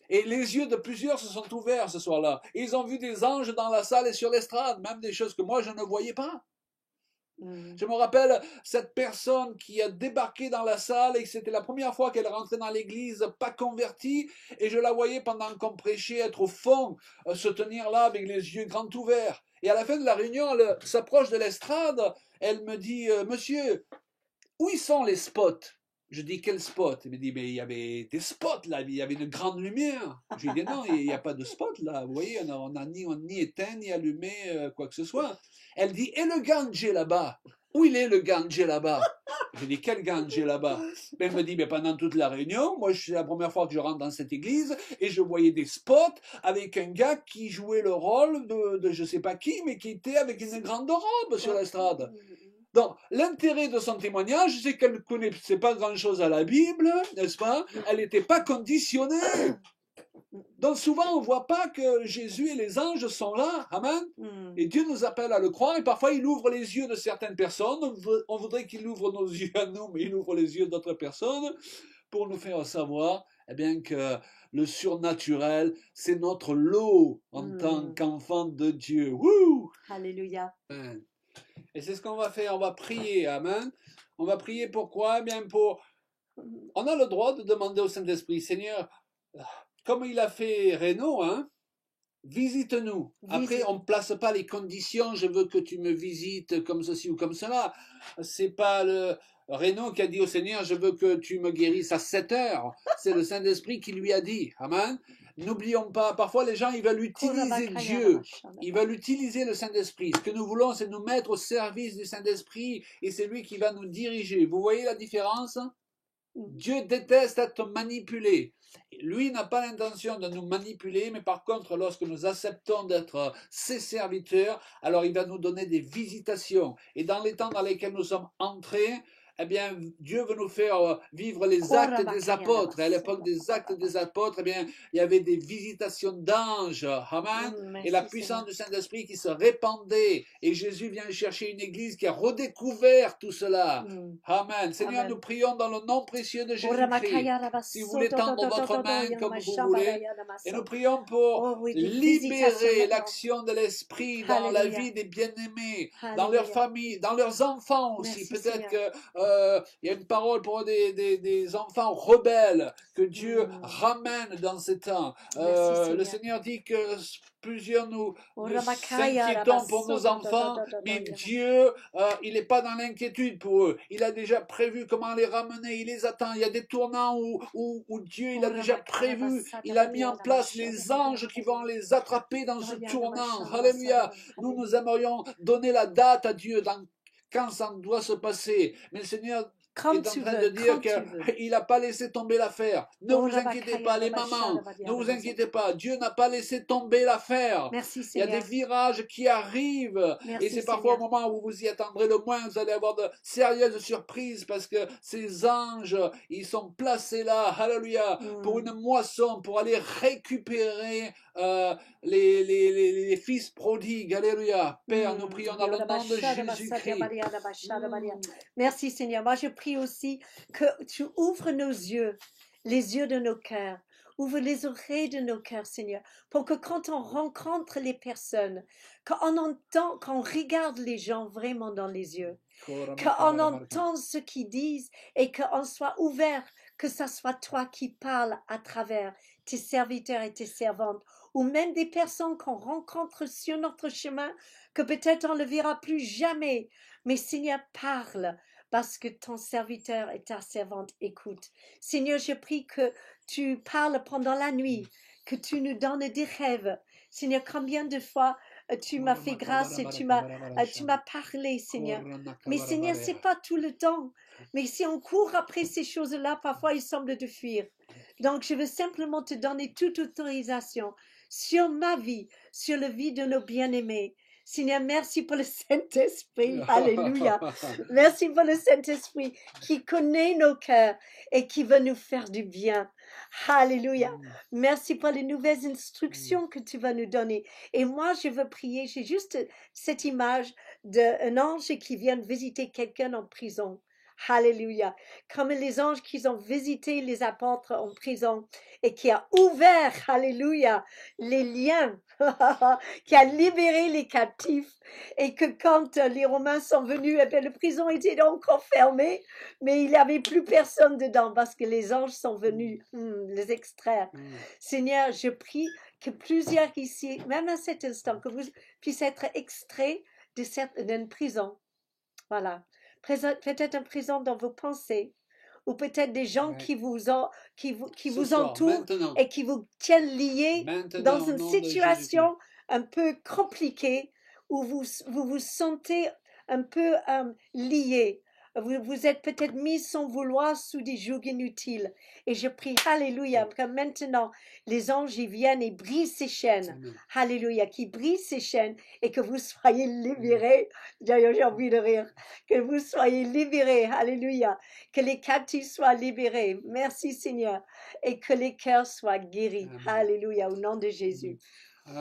Et les yeux de plusieurs se sont ouverts ce soir-là. Ils ont vu des anges dans la salle et sur l'estrade, même des choses que moi je ne voyais pas. Mm. Je me rappelle cette personne qui a débarqué dans la salle et c'était la première fois qu'elle rentrait dans l'église, pas convertie, et je la voyais pendant qu'on prêchait être au fond, se tenir là avec les yeux grands ouverts. Et à la fin de la réunion, elle s'approche de l'estrade, elle me dit « Monsieur, où ils sont les spots ?» Je dis, quel spot? Il me dit, mais il y avait des spots là, il y avait une grande lumière. Je lui dis, non, il n'y a pas de spot là. Vous voyez, on n'a ni éteint, ni allumé, quoi que ce soit. Elle dit, et le Gange là-bas? Où il est le Gange là-bas? Je dis, quel Gange là-bas? Elle me dit, mais pendant toute la réunion, moi, c'est la première fois que je rentre dans cette église et je voyais des spots avec un gars qui jouait le rôle de je sais pas qui, mais qui était avec une grande robe sur l'estrade. Donc, l'intérêt de son témoignage, c'est qu'elle ne connaissait pas grand-chose à la Bible, n'est-ce pas? Elle n'était pas conditionnée. Donc, souvent, on ne voit pas que Jésus et les anges sont là. Amen. Et Dieu nous appelle à le croire. Et parfois, il ouvre les yeux de certaines personnes. On voudrait qu'il ouvre nos yeux à nous, mais il ouvre les yeux d'autres personnes pour nous faire savoir eh bien, que le surnaturel, c'est notre lot en tant qu'enfant de Dieu. Wouh! Alléluia. Amen. Et c'est ce qu'on va faire, on va prier, amen. On va prier pourquoi? Eh bien on a le droit de demander au Saint-Esprit, Seigneur, comme il a fait Renaud, hein, visite-nous. Après, on ne place pas les conditions, je veux que tu me visites comme ceci ou comme cela. C'est pas le Renaud qui a dit au Seigneur, je veux que tu me guérisses à 7 heures. C'est le Saint-Esprit qui lui a dit, amen. N'oublions pas, parfois les gens, ils veulent utiliser Dieu, ils veulent utiliser le Saint-Esprit. Ce que nous voulons, c'est nous mettre au service du Saint-Esprit et c'est lui qui va nous diriger. Vous voyez la différence? Dieu déteste être manipulé. Lui n'a pas l'intention de nous manipuler, mais par contre, lorsque nous acceptons d'être ses serviteurs, alors il va nous donner des visitations. Et dans les temps dans lesquels nous sommes entrés, eh bien, Dieu veut nous faire vivre les actes des apôtres. Et à l'époque des actes des apôtres, eh bien, il y avait des visitations d'anges. Amen. Et la puissance du Saint-Esprit qui se répandait. Et Jésus vient chercher une église qui a redécouvert tout cela. Amen. Seigneur, Amen. nous prions dans le nom précieux de Jésus-Christ. Si vous voulez tendre votre main comme vous voulez. Et nous prions pour libérer l'action de l'Esprit dans la vie des bien-aimés, dans leur famille, dans leurs enfants aussi. Peut-être que il y a une parole pour des enfants rebelles que Dieu Mm. ramène dans ces temps. Merci Le Seigneur. Seigneur dit que plusieurs nous Oramakaya s'inquiétons pour nos enfants, mais Dieu, il n'est pas dans l'inquiétude pour eux. Il a déjà prévu comment les ramener, il les attend. Il y a des tournants où Dieu, il a déjà prévu, il a mis en place les anges qui vont les attraper dans ce tournant. Alléluia. Nous aimerions donner la date à Dieu quand ça doit se passer. Mais le Seigneur Comme est en tu train veux, de dire comme tu veux. qu'il n'a pas laissé tomber l'affaire. Ne vous inquiétez pas, les mamans, ne vous inquiétez pas. Dieu n'a pas laissé tomber l'affaire. Merci Il y a Seigneur. des virages qui arrivent. Merci, Et c'est parfois au Seigneur. moment où vous y attendrez le moins, vous allez avoir de sérieuses surprises parce que ces anges, ils sont placés là, alléluia, pour une moisson, pour aller récupérer les fils prodigues. Alléluia. Père, nous prions dans le nom de Jésus-Christ. Merci Seigneur. Moi je prie aussi que tu ouvres nos yeux, les yeux de nos cœurs. Ouvre les oreilles de nos cœurs, Seigneur, pour que quand on rencontre les personnes, quand on entend, quand on regarde les gens vraiment dans les yeux, qu'on entende ce qu'ils disent et qu'on soit ouvert, que ce soit toi qui parles à travers tes serviteurs et tes servantes, ou même des personnes qu'on rencontre sur notre chemin, que peut-être on ne verra plus jamais. Mais Seigneur, parle, parce que ton serviteur et ta servante écoutent. Seigneur, je prie que tu parles pendant la nuit, que tu nous donnes des rêves. Seigneur, combien de fois tu m'as fait grâce et tu m'as parlé, Seigneur. Mais Seigneur, c'est pas tout le temps. Mais si on court après ces choses-là, parfois il semble de fuir. Donc, je veux simplement te donner toute autorisation sur ma vie, sur la vie de nos bien-aimés. Seigneur, merci pour le Saint-Esprit. Alléluia. Merci pour le Saint-Esprit qui connaît nos cœurs et qui veut nous faire du bien. Alléluia. Merci pour les nouvelles instructions que tu vas nous donner. Et moi, je veux prier. J'ai juste cette image d'un ange qui vient visiter quelqu'un en prison. Alléluia. Comme les anges qui ont visité les apôtres en prison et qui a ouvert, alléluia, les liens, qui a libéré les captifs et que quand les Romains sont venus, eh bien, la prison était encore fermée, mais il n'y avait plus personne dedans parce que les anges sont venus les extraire. Seigneur, je prie que plusieurs ici, même à cet instant, que vous puissiez être extraits d'une prison. Voilà. Peut-être une prison dans vos pensées, ou peut-être des gens qui vous entourent maintenant, et qui vous tiennent liés maintenant, dans au une nom de situation un peu compliquée où vous sentez un peu liés. Vous êtes peut-être mis sans vouloir sous des jougs inutiles. Et je prie, alléluia, que maintenant les anges y viennent et brisent ces chaînes. Amen. Alléluia, qui brisent ces chaînes et que vous soyez libérés. D'ailleurs, j'ai envie de rire. Que vous soyez libérés. Alléluia. Que les captifs soient libérés. Merci Seigneur. Et que les cœurs soient guéris. Amen. Alléluia, au nom de Jésus. Je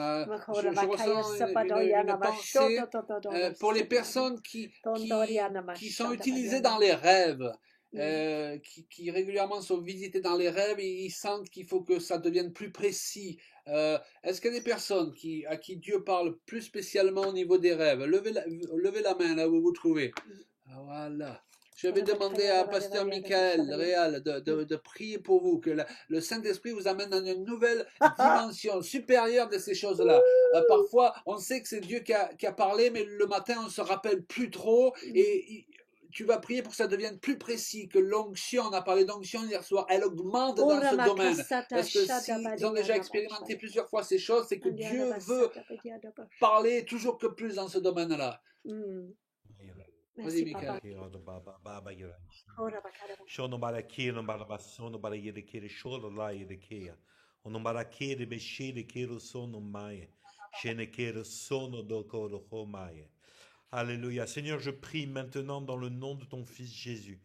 ressens une pensée pour les personnes qui sont utilisées dans les rêves, qui régulièrement sont visitées dans les rêves et ils sentent qu'il faut que ça devienne plus précis. Est-ce qu'il y a des personnes à qui Dieu parle plus spécialement au niveau des rêves? Levez la main là où vous vous trouvez. Voilà. Je vais demander à Pasteur Michael Réal de prier pour vous, que le Saint-Esprit vous amène dans une nouvelle dimension supérieure de ces choses-là. Parfois, on sait que c'est Dieu qui a parlé, mais le matin, on ne se rappelle plus trop. Et tu vas prier pour que ça devienne plus précis, que l'onction, on a parlé d'onction hier soir, elle augmente dans ce domaine. Parce que s'ils ont déjà expérimenté plusieurs fois ces choses, c'est que Dieu veut parler toujours que plus dans ce domaine-là. Vas-y, Michael. Shono baraki no barabasono barayede kere shola la yede kea. Ono barakere beshede kero sono maye. Shene kero sono doko roho maye. Alléluia. Seigneur, je prie maintenant dans le nom de ton Fils Jésus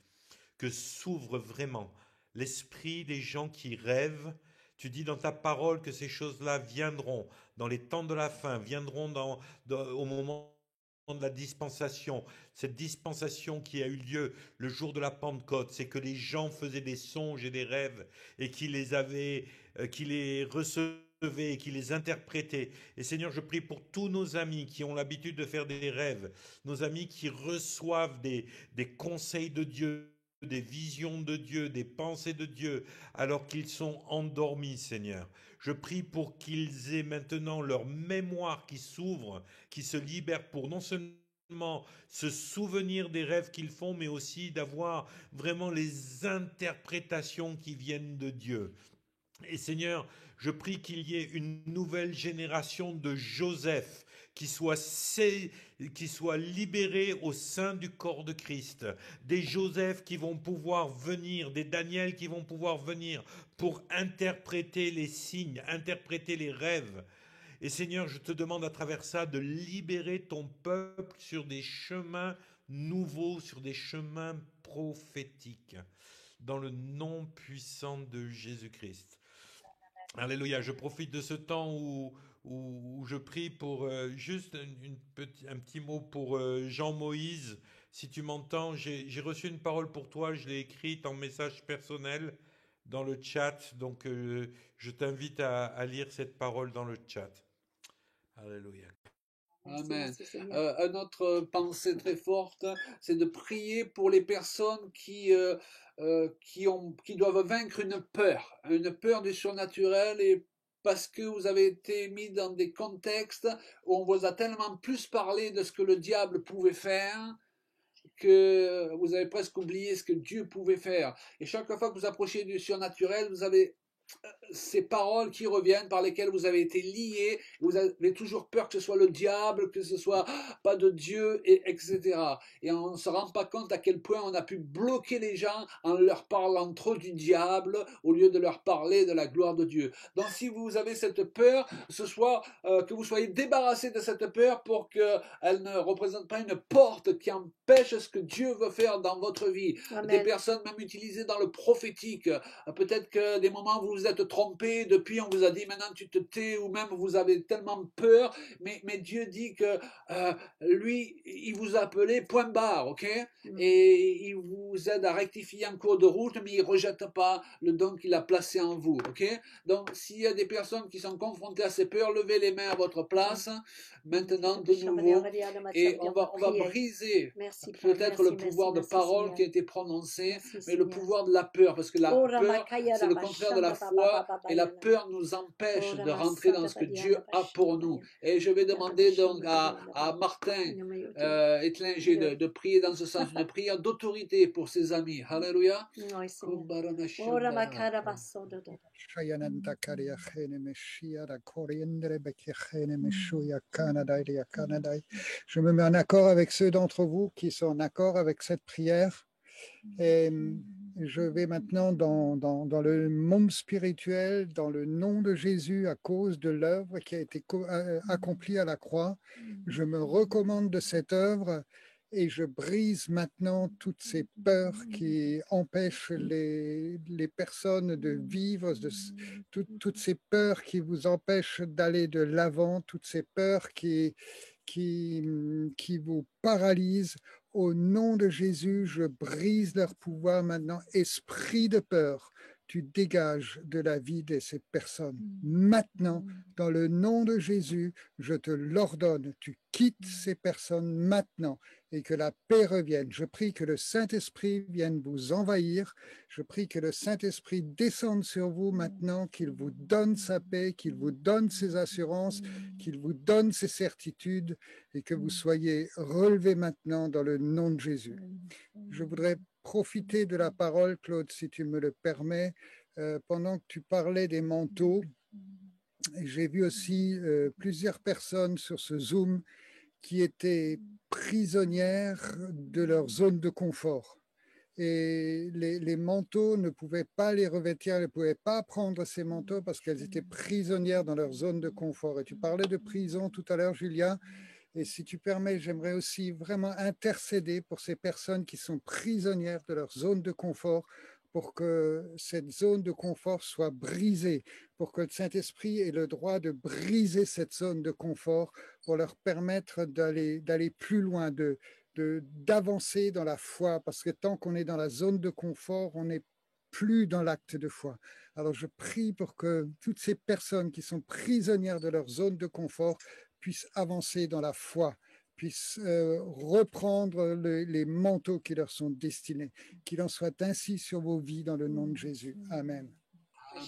que s'ouvre vraiment l'esprit des gens qui rêvent. Tu dis dans ta parole que ces choses-là viendront dans les temps de la fin, viendront au moment de la dispensation. Cette dispensation qui a eu lieu le jour de la Pentecôte, c'est que les gens faisaient des songes et des rêves et qui les recevaient et qui les interprétaient. Et Seigneur, je prie pour tous nos amis qui ont l'habitude de faire des rêves, nos amis qui reçoivent des conseils de Dieu, des visions de Dieu, des pensées de Dieu, alors qu'ils sont endormis, Seigneur. Je prie pour qu'ils aient maintenant leur mémoire qui s'ouvre, qui se libère pour non seulement se souvenir des rêves qu'ils font, mais aussi d'avoir vraiment les interprétations qui viennent de Dieu. Et Seigneur, je prie qu'il y ait une nouvelle génération de Joseph qui soit libérée au sein du corps de Christ. Des Joseph qui vont pouvoir venir, des Daniel qui vont pouvoir venir pour interpréter les signes, interpréter les rêves. Et Seigneur, je te demande à travers ça de libérer ton peuple sur des chemins nouveaux, sur des chemins prophétiques, dans le nom puissant de Jésus-Christ. Alléluia, je profite de ce temps où je prie pour juste un petit mot pour Jean-Moïse. Si tu m'entends, j'ai reçu une parole pour toi, je l'ai écrite en message personnel dans le chat, donc je t'invite à lire cette parole dans le chat. Alléluia. Merci, Amen. merci Seigneur. Une autre pensée très forte, c'est de prier pour les personnes qui doivent vaincre une peur du surnaturel, et parce que vous avez été mis dans des contextes où on vous a tellement plus parlé de ce que le diable pouvait faire, que vous avez presque oublié ce que Dieu pouvait faire. Et chaque fois que vous approchez du surnaturel, vous avez ces paroles qui reviennent, par lesquelles vous avez été liés, vous avez toujours peur que ce soit le diable, que ce soit pas de Dieu, etc. Et on ne se rend pas compte à quel point on a pu bloquer les gens en leur parlant trop du diable, au lieu de leur parler de la gloire de Dieu. Donc si vous avez cette peur, que vous soyez débarrassés de cette peur pour qu'elle ne représente pas une porte qui empêche ce que Dieu veut faire dans votre vie. Des Amen. personnes même utilisées dans le prophétique. Peut-être que des moments où vous vous êtes trompé, depuis on vous a dit maintenant tu te tais, ou même vous avez tellement peur, mais Dieu dit que lui, il vous a appelé point barre, ok? Et il vous aide à rectifier en cours de route, mais il ne rejette pas le don qu'il a placé en vous, ok? Donc s'il y a des personnes qui sont confrontées à ces peurs, levez les mains à votre place, maintenant de nouveau, et on va briser Merci Père, peut-être le merci, pouvoir de merci parole Seigneur. qui a été prononcé, Merci mais le Seigneur. pouvoir de la peur, parce que la Ora peur, makaya c'est le raba contraire de la shanda foi, baba et la baba peur nous empêche Ora de rentrer dans masanda ce que badiana Dieu a pour bashanda nous. badiana. Et je vais Yara demander donc bashanda badiana à Martin Namayote. Etlinger de prier dans ce sens, une prière d'autorité pour ses amis. Alléluia. Oui, Seigneur. Kumbarana Ora Shandara. makara basoda da. Shayananta Kariachene Meshia, la Coriendre Bekiachene Meshuya Canada, Canada. Je me mets en accord avec ceux d'entre vous qui sont en accord avec cette prière. Et je vais maintenant dans le monde spirituel, dans le nom de Jésus, à cause de l'œuvre qui a été accomplie à la croix. Je me recommande de cette œuvre et je brise maintenant toutes ces peurs qui empêchent les personnes de vivre, toutes ces peurs qui vous empêchent d'aller de l'avant, toutes ces peurs qui vous paralysent. Au nom de Jésus, je brise leur pouvoir maintenant. Esprit de peur, tu dégages de la vie de ces personnes. Maintenant, dans le nom de Jésus, je te l'ordonne. Tu quittes ces personnes maintenant et que la paix revienne. Je prie que le Saint-Esprit vienne vous envahir. Je prie que le Saint-Esprit descende sur vous maintenant, qu'il vous donne sa paix, qu'il vous donne ses assurances, qu'il vous donne ses certitudes et que vous soyez relevés maintenant dans le nom de Jésus. Je voudrais profiter de la parole, Claude, si tu me le permets, pendant que tu parlais des manteaux. J'ai vu aussi plusieurs personnes sur ce Zoom qui étaient prisonnières de leur zone de confort. Et les manteaux ne pouvaient pas les revêtir, elles ne pouvaient pas prendre ces manteaux parce qu'elles étaient prisonnières dans leur zone de confort. Et tu parlais de prison tout à l'heure, Julia. Et si tu permets, j'aimerais aussi vraiment intercéder pour ces personnes qui sont prisonnières de leur zone de confort, pour que cette zone de confort soit brisée, pour que le Saint-Esprit ait le droit de briser cette zone de confort, pour leur permettre d'aller plus loin, d'avancer dans la foi, parce que tant qu'on est dans la zone de confort, on est plus dans l'acte de foi. Alors je prie pour que toutes ces personnes qui sont prisonnières de leur zone de confort puissent avancer dans la foi, puissent reprendre les manteaux qui leur sont destinés. Qu'il en soit ainsi sur vos vies dans le nom de Jésus. Amen.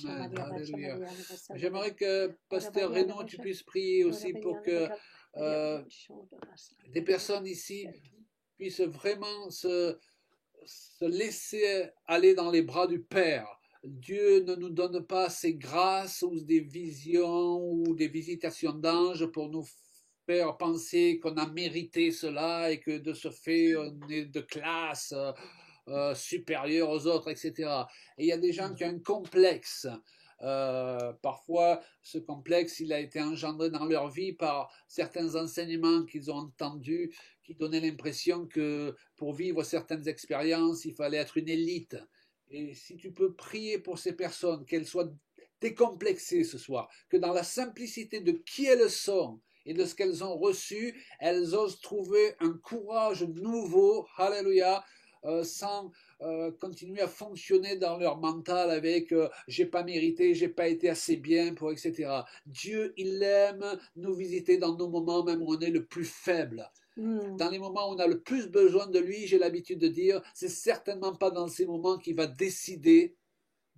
Amen. Alléluia. J'aimerais que Pasteur Renaud, tu puisses prier aussi pour que des personnes ici puissent vraiment se laisser aller dans les bras du Père. Dieu ne nous donne pas ses grâces ou des visions ou des visitations d'anges pour nous faire penser qu'on a mérité cela et que de ce fait on est de classe supérieure aux autres, etc. Et il y a des gens qui ont un complexe. Parfois, ce complexe, il a été engendré dans leur vie par certains enseignements qu'ils ont entendus, qui donnaient l'impression que pour vivre certaines expériences, il fallait être une élite. Et si tu peux prier pour ces personnes, qu'elles soient décomplexées ce soir, que dans la simplicité de qui elles sont et de ce qu'elles ont reçu, elles osent trouver un courage nouveau, alléluia, sans continuer à fonctionner dans leur mental avec j'ai pas mérité, j'ai pas été assez bien pour etc. Dieu, il aime nous visiter dans nos moments même où on est le plus faible. Dans les moments où on a le plus besoin de lui, j'ai l'habitude de dire, c'est certainement pas dans ces moments qu'il va décider,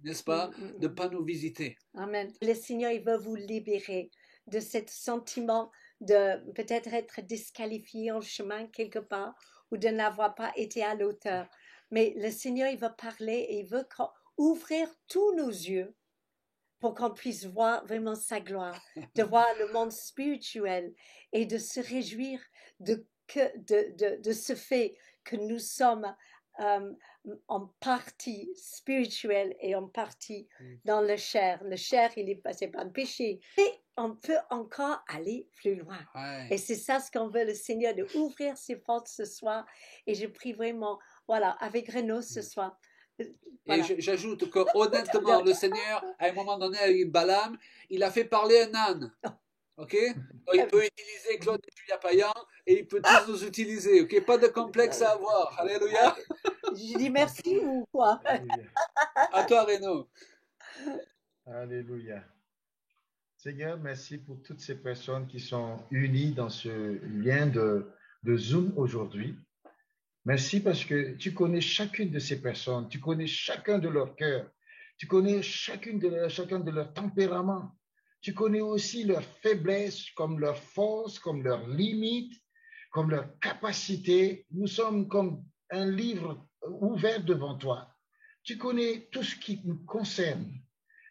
n'est-ce pas, de ne pas nous visiter. Amen. Le Seigneur, il veut vous libérer de ce sentiment de peut-être être disqualifié en chemin quelque part ou de n'avoir pas été à l'auteur. Mais le Seigneur, il veut parler et il veut ouvrir tous nos yeux pour qu'on puisse voir vraiment sa gloire, de voir le monde spirituel et de se réjouir de ce fait que nous sommes en partie spirituelle et en partie dans le chair. Le chair, c'est pas un péché. Et on peut encore aller plus loin. Ouais. Et c'est ça ce qu'on veut, le Seigneur, de ouvrir ses portes ce soir. Et je prie vraiment, voilà, avec Renaud ce soir. Voilà. Et j'ajoute que honnêtement, le Seigneur, à un moment donné, avec Balaam, il a fait parler un âne. Ok? Donc, il peut utiliser Claude et Julia Payan et il peut tous nous utiliser. Ok? Pas de complexe à avoir. Alléluia. Je dis merci ou quoi? Alléluia. À toi, Renaud. Alléluia. Seigneur, merci pour toutes ces personnes qui sont unies dans ce lien de Zoom aujourd'hui. Merci parce que tu connais chacune de ces personnes, tu connais chacun de leur cœur, tu connais chacun de leur tempérament, tu connais aussi leurs faiblesses, comme leurs forces, comme leurs limites, comme leurs capacités. Nous sommes comme un livre ouvert devant toi. Tu connais tout ce qui nous concerne.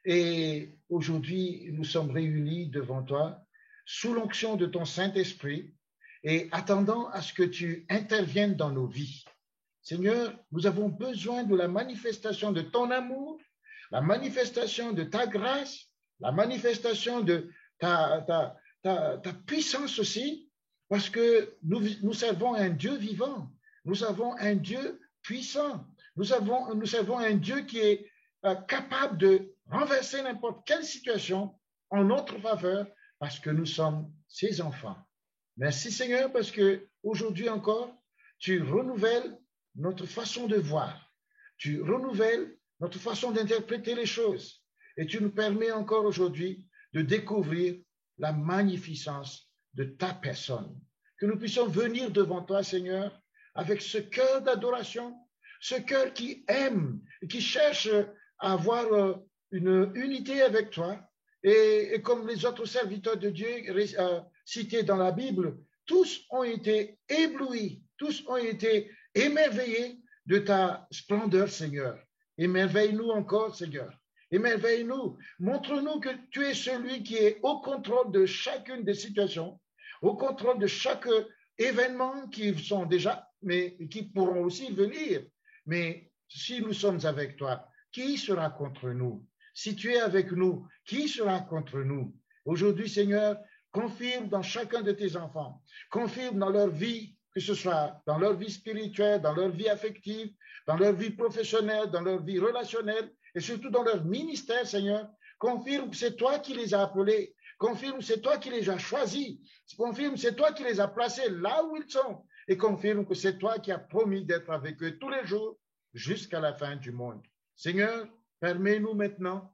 Et aujourd'hui, nous sommes réunis devant toi sous l'onction de ton Saint-Esprit et attendant à ce que tu interviennes dans nos vies. Seigneur, nous avons besoin de la manifestation de ton amour, la manifestation de ta grâce, la manifestation de ta puissance aussi, parce que nous servons un Dieu vivant, nous avons un Dieu puissant, nous servons un Dieu qui est capable de renverser n'importe quelle situation en notre faveur, parce que nous sommes ses enfants. Merci Seigneur, parce que aujourd'hui encore, tu renouvelles notre façon de voir, tu renouvelles notre façon d'interpréter les choses, et tu nous permets encore aujourd'hui de découvrir la magnificence de ta personne. Que nous puissions venir devant toi, Seigneur, avec ce cœur d'adoration, ce cœur qui aime et qui cherche à avoir une unité avec toi. Et comme les autres serviteurs de Dieu cités dans la Bible, tous ont été éblouis, tous ont été émerveillés de ta splendeur, Seigneur. Émerveille-nous encore, Seigneur. Émerveille-nous. Montre-nous que tu es celui qui est au contrôle de chacune des situations, au contrôle de chaque événement qui sont déjà, mais qui pourront aussi venir. Mais si nous sommes avec toi, qui sera contre nous? Si tu es avec nous, qui sera contre nous? Aujourd'hui, Seigneur, confirme dans chacun de tes enfants, confirme dans leur vie, que ce soit dans leur vie spirituelle, dans leur vie affective, dans leur vie professionnelle, dans leur vie relationnelle, et surtout dans leur ministère, Seigneur. Confirme que c'est toi qui les as appelés, confirme que c'est toi qui les as choisis, confirme que c'est toi qui les as placés là où ils sont, et confirme que c'est toi qui as promis d'être avec eux tous les jours jusqu'à la fin du monde. Seigneur, permets-nous maintenant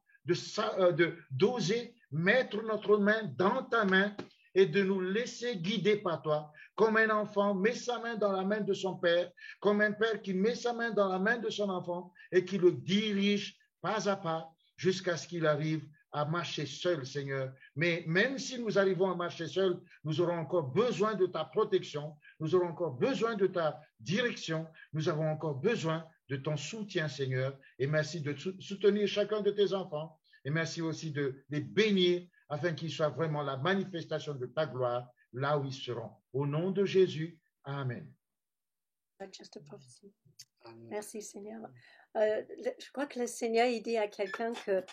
d'oser mettre notre main dans ta main et de nous laisser guider par toi, comme un enfant met sa main dans la main de son père, comme un père qui met sa main dans la main de son enfant et qui le dirige pas à pas jusqu'à ce qu'il arrive à marcher seul, Seigneur. Mais même si nous arrivons à marcher seul, nous aurons encore besoin de ta protection, nous aurons encore besoin de ta direction, nous avons encore besoin de ton soutien, Seigneur. Et merci de soutenir chacun de tes enfants. Et merci aussi de les bénir afin qu'ils soient vraiment la manifestation de ta gloire là où ils seront. Au nom de Jésus, Amen. Just a prophecy. Amen. Merci Seigneur. Je crois que le Seigneur il dit à quelqu'un que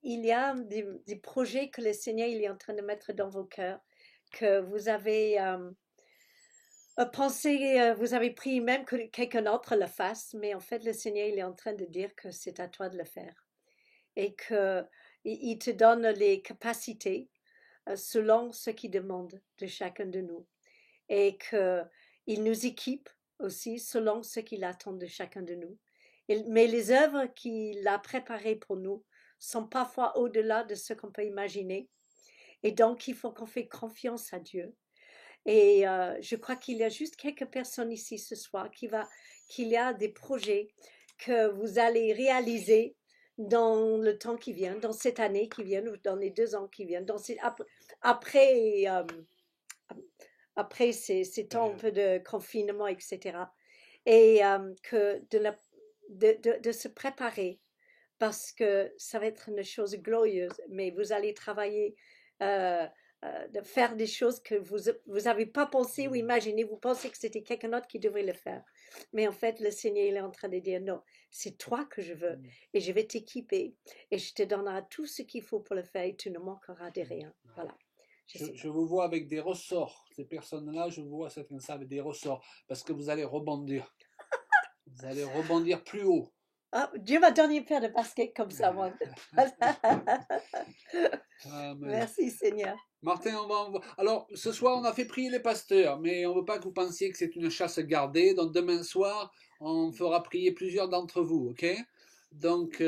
il y a des projets que le Seigneur il est en train de mettre dans vos cœurs, que vous avez pensé, vous avez pris même que quelqu'un d'autre le fasse, mais en fait le Seigneur il est en train de dire que c'est à toi de le faire et que il te donne les capacités selon ce qu'il demande de chacun de nous et qu'il nous équipe aussi selon ce qu'il attend de chacun de nous. Mais les œuvres qu'il a préparées pour nous sont parfois au-delà de ce qu'on peut imaginer. Et donc, il faut qu'on fasse confiance à Dieu. Et je crois qu'il y a juste quelques personnes ici ce soir qu'il y a des projets que vous allez réaliser dans le temps qui vient, dans cette année qui vient, ou dans les 2 ans qui viennent, après ces temps un peu de confinement, etc. Et que de se préparer parce que ça va être une chose glorieuse, mais vous allez travailler, de faire des choses que vous n'avez pas pensé ou imaginé, vous pensez que c'était quelqu'un d'autre qui devrait le faire. Mais en fait, le Seigneur il est en train de dire non, c'est toi que je veux et je vais t'équiper et je te donnerai tout ce qu'il faut pour le faire et tu ne manqueras de rien. Voilà. Je vous vois avec des ressorts. Ces personnes-là, je vous vois certains ça avec des ressorts parce que vous allez rebondir. Vous allez rebondir plus haut. Ah, Dieu m'a donné une paire de baskets comme ça, moi. Amen. Merci Seigneur. Martin, alors ce soir on a fait prier les pasteurs, mais on ne veut pas que vous pensiez que c'est une chasse gardée. Donc demain soir, on fera prier plusieurs d'entre vous, ok? Donc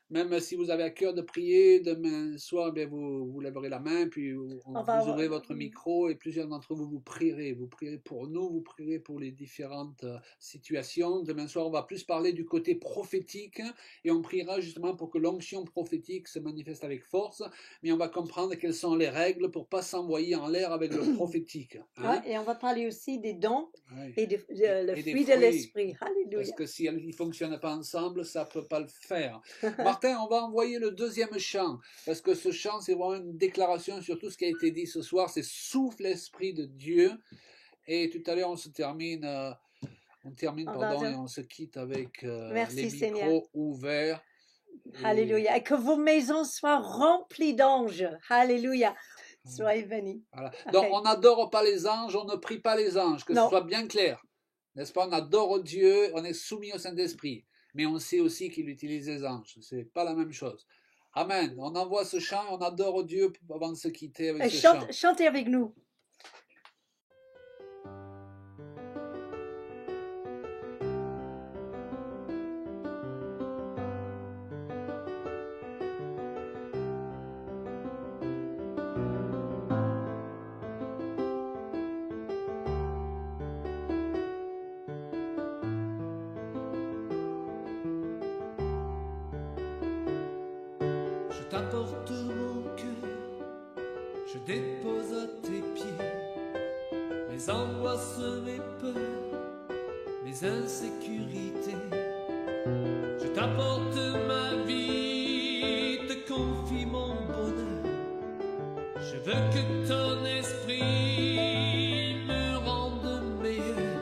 même si vous avez à cœur de prier, demain soir, eh bien, vous lèverez la main, puis vous ouvrez votre micro et plusieurs d'entre vous prierez. Vous prierez pour nous, vous prierez pour les différentes situations. Demain soir, on va plus parler du côté prophétique et on priera justement pour que l'onction prophétique se manifeste avec force, mais on va comprendre quelles sont les règles pour ne pas s'envoyer en l'air avec le prophétique. Hein? Et on va parler aussi des dons et le des fruit de l'esprit. Alléluia. Parce que si ils ne fonctionnent pas ensemble, ça ne peut pas le faire. Martin, on va envoyer le deuxième chant, parce que ce chant, c'est vraiment une déclaration sur tout ce qui a été dit ce soir, c'est souffle l'Esprit de Dieu, et tout à l'heure, on termine, et on se quitte avec Merci, les micros Seigneur. ouverts. Alléluia. Et que vos maisons soient remplies d'anges. Alléluia. Soyez bénis. Voilà. Donc, on n'adore pas les anges, on ne prie pas les anges, que ce soit bien clair. N'est-ce pas? On adore Dieu, on est soumis au Saint-Esprit. Mais on sait aussi qu'il utilise les anges. Ce n'est pas la même chose. Amen. On envoie ce chant, on adore Dieu avant de se quitter avec ce chant. Chantez avec nous. Je t'apporte mon cœur, je dépose à tes pieds mes angoisses, mes peurs, mes insécurités. Je t'apporte ma vie, te confie mon bonheur. Je veux que ton esprit me rende meilleur.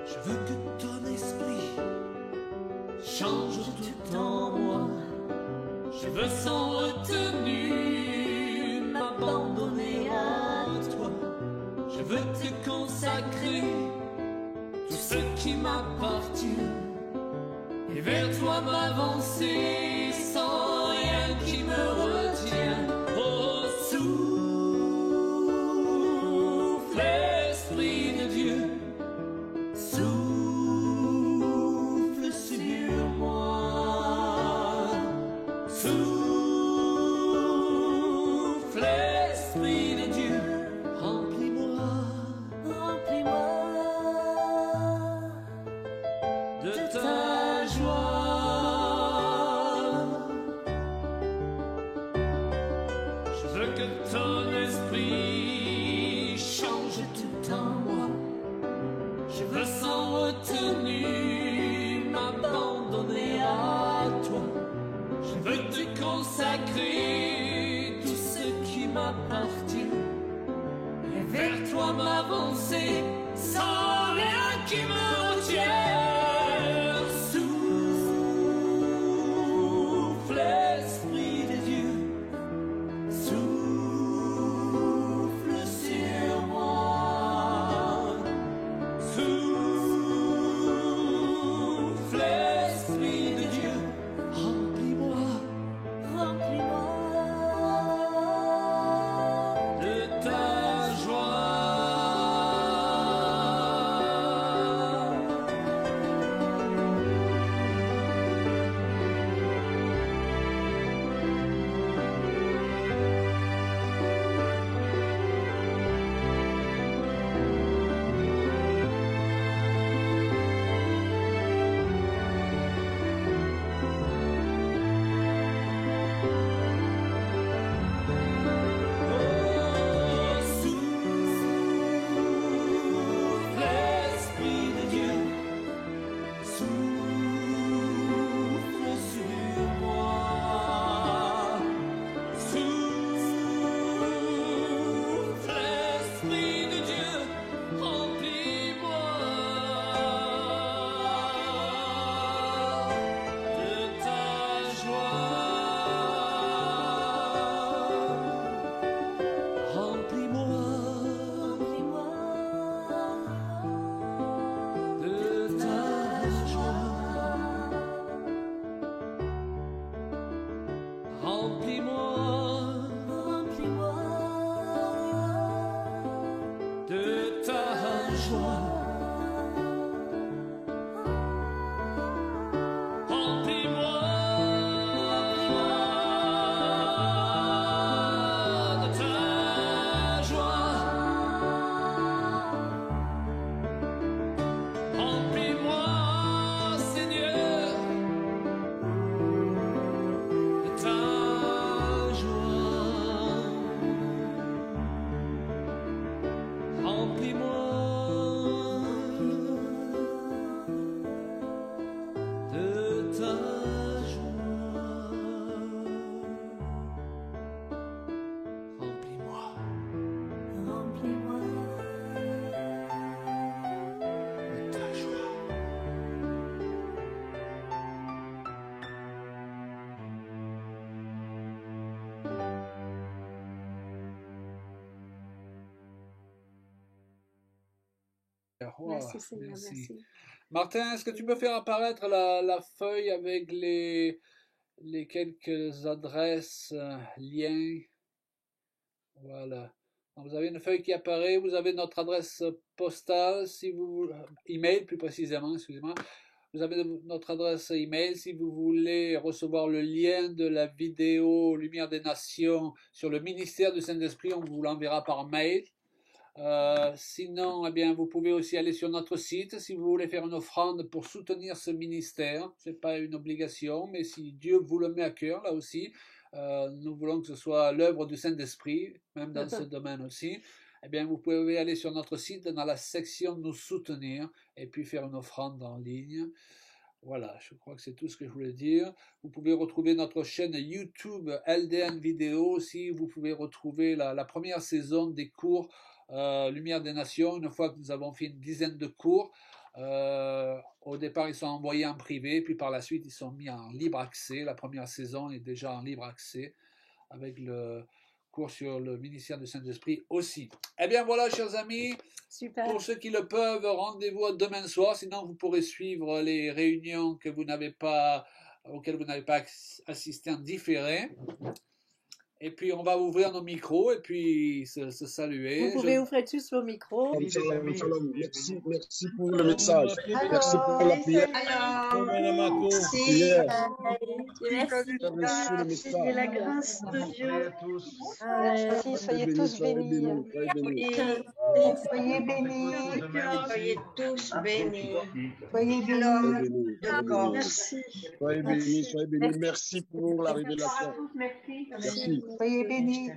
Je veux que ton esprit change tout en moi. Je veux sans retenue m'abandonner à toi. Je veux te consacrer tout ce qui m'appartient et vers toi m'avancer sans rien qui me retient. Oh, souffle, Esprit de Dieu, souffle sur Remplis-moi, remplis-moi de ta joie. Remplis-moi de ta joie. Remplis-moi, Seigneur, de ta joie. Remplis-moi de ta joie. Remplis-moi. Remplis-moi de ta joie. Wow, Merci Seigneur, merci. merci. Martin, est-ce que tu peux faire apparaître la feuille avec les quelques adresses, liens? Voilà. Donc, vous avez une feuille qui apparaît, vous avez notre adresse postale, si vous, email plus précisément, excusez-moi. Vous avez notre adresse email si vous voulez recevoir le lien de la vidéo Lumière des Nations sur le ministère du Saint-Esprit, on vous l'enverra par mail. Sinon, eh bien, vous pouvez aussi aller sur notre site si vous voulez faire une offrande pour soutenir ce ministère. C'est pas une obligation, mais si Dieu vous le met à cœur, là aussi, nous voulons que ce soit l'œuvre du Saint-Esprit, même dans ce domaine aussi. Eh bien, vous pouvez aller sur notre site dans la section nous soutenir et puis faire une offrande en ligne. Voilà, je crois que c'est tout ce que je voulais dire. Vous pouvez retrouver notre chaîne YouTube LDN Vidéo aussi. Vous pouvez retrouver la première saison des cours Lumière des Nations. Une fois que nous avons fait une dizaine de cours, au départ ils sont envoyés en privé, puis par la suite ils sont mis en libre accès. La première saison est déjà en libre accès avec le cours sur le ministère du Saint-Esprit aussi. Eh bien voilà, chers amis. Super. Pour ceux qui le peuvent, rendez-vous demain soir, sinon vous pourrez suivre les réunions que vous n'avez pas, auxquelles vous n'avez pas assisté en différé. Et puis on va ouvrir nos micros et puis se saluer. Vous pouvez ouvrir tous vos micros. Shalom, shalom. Merci pour le message. Merci pour la prière. Merci. Merci le message. C'est la grâce de Dieu. Merci, soyez tous bénis. Soyez bénis. Soyez tous bénis. Soyez bénis. D'accord. Merci. Soyez bénis, soyez bénis. Merci pour la révélation. Merci. Merci. Soyez bénis.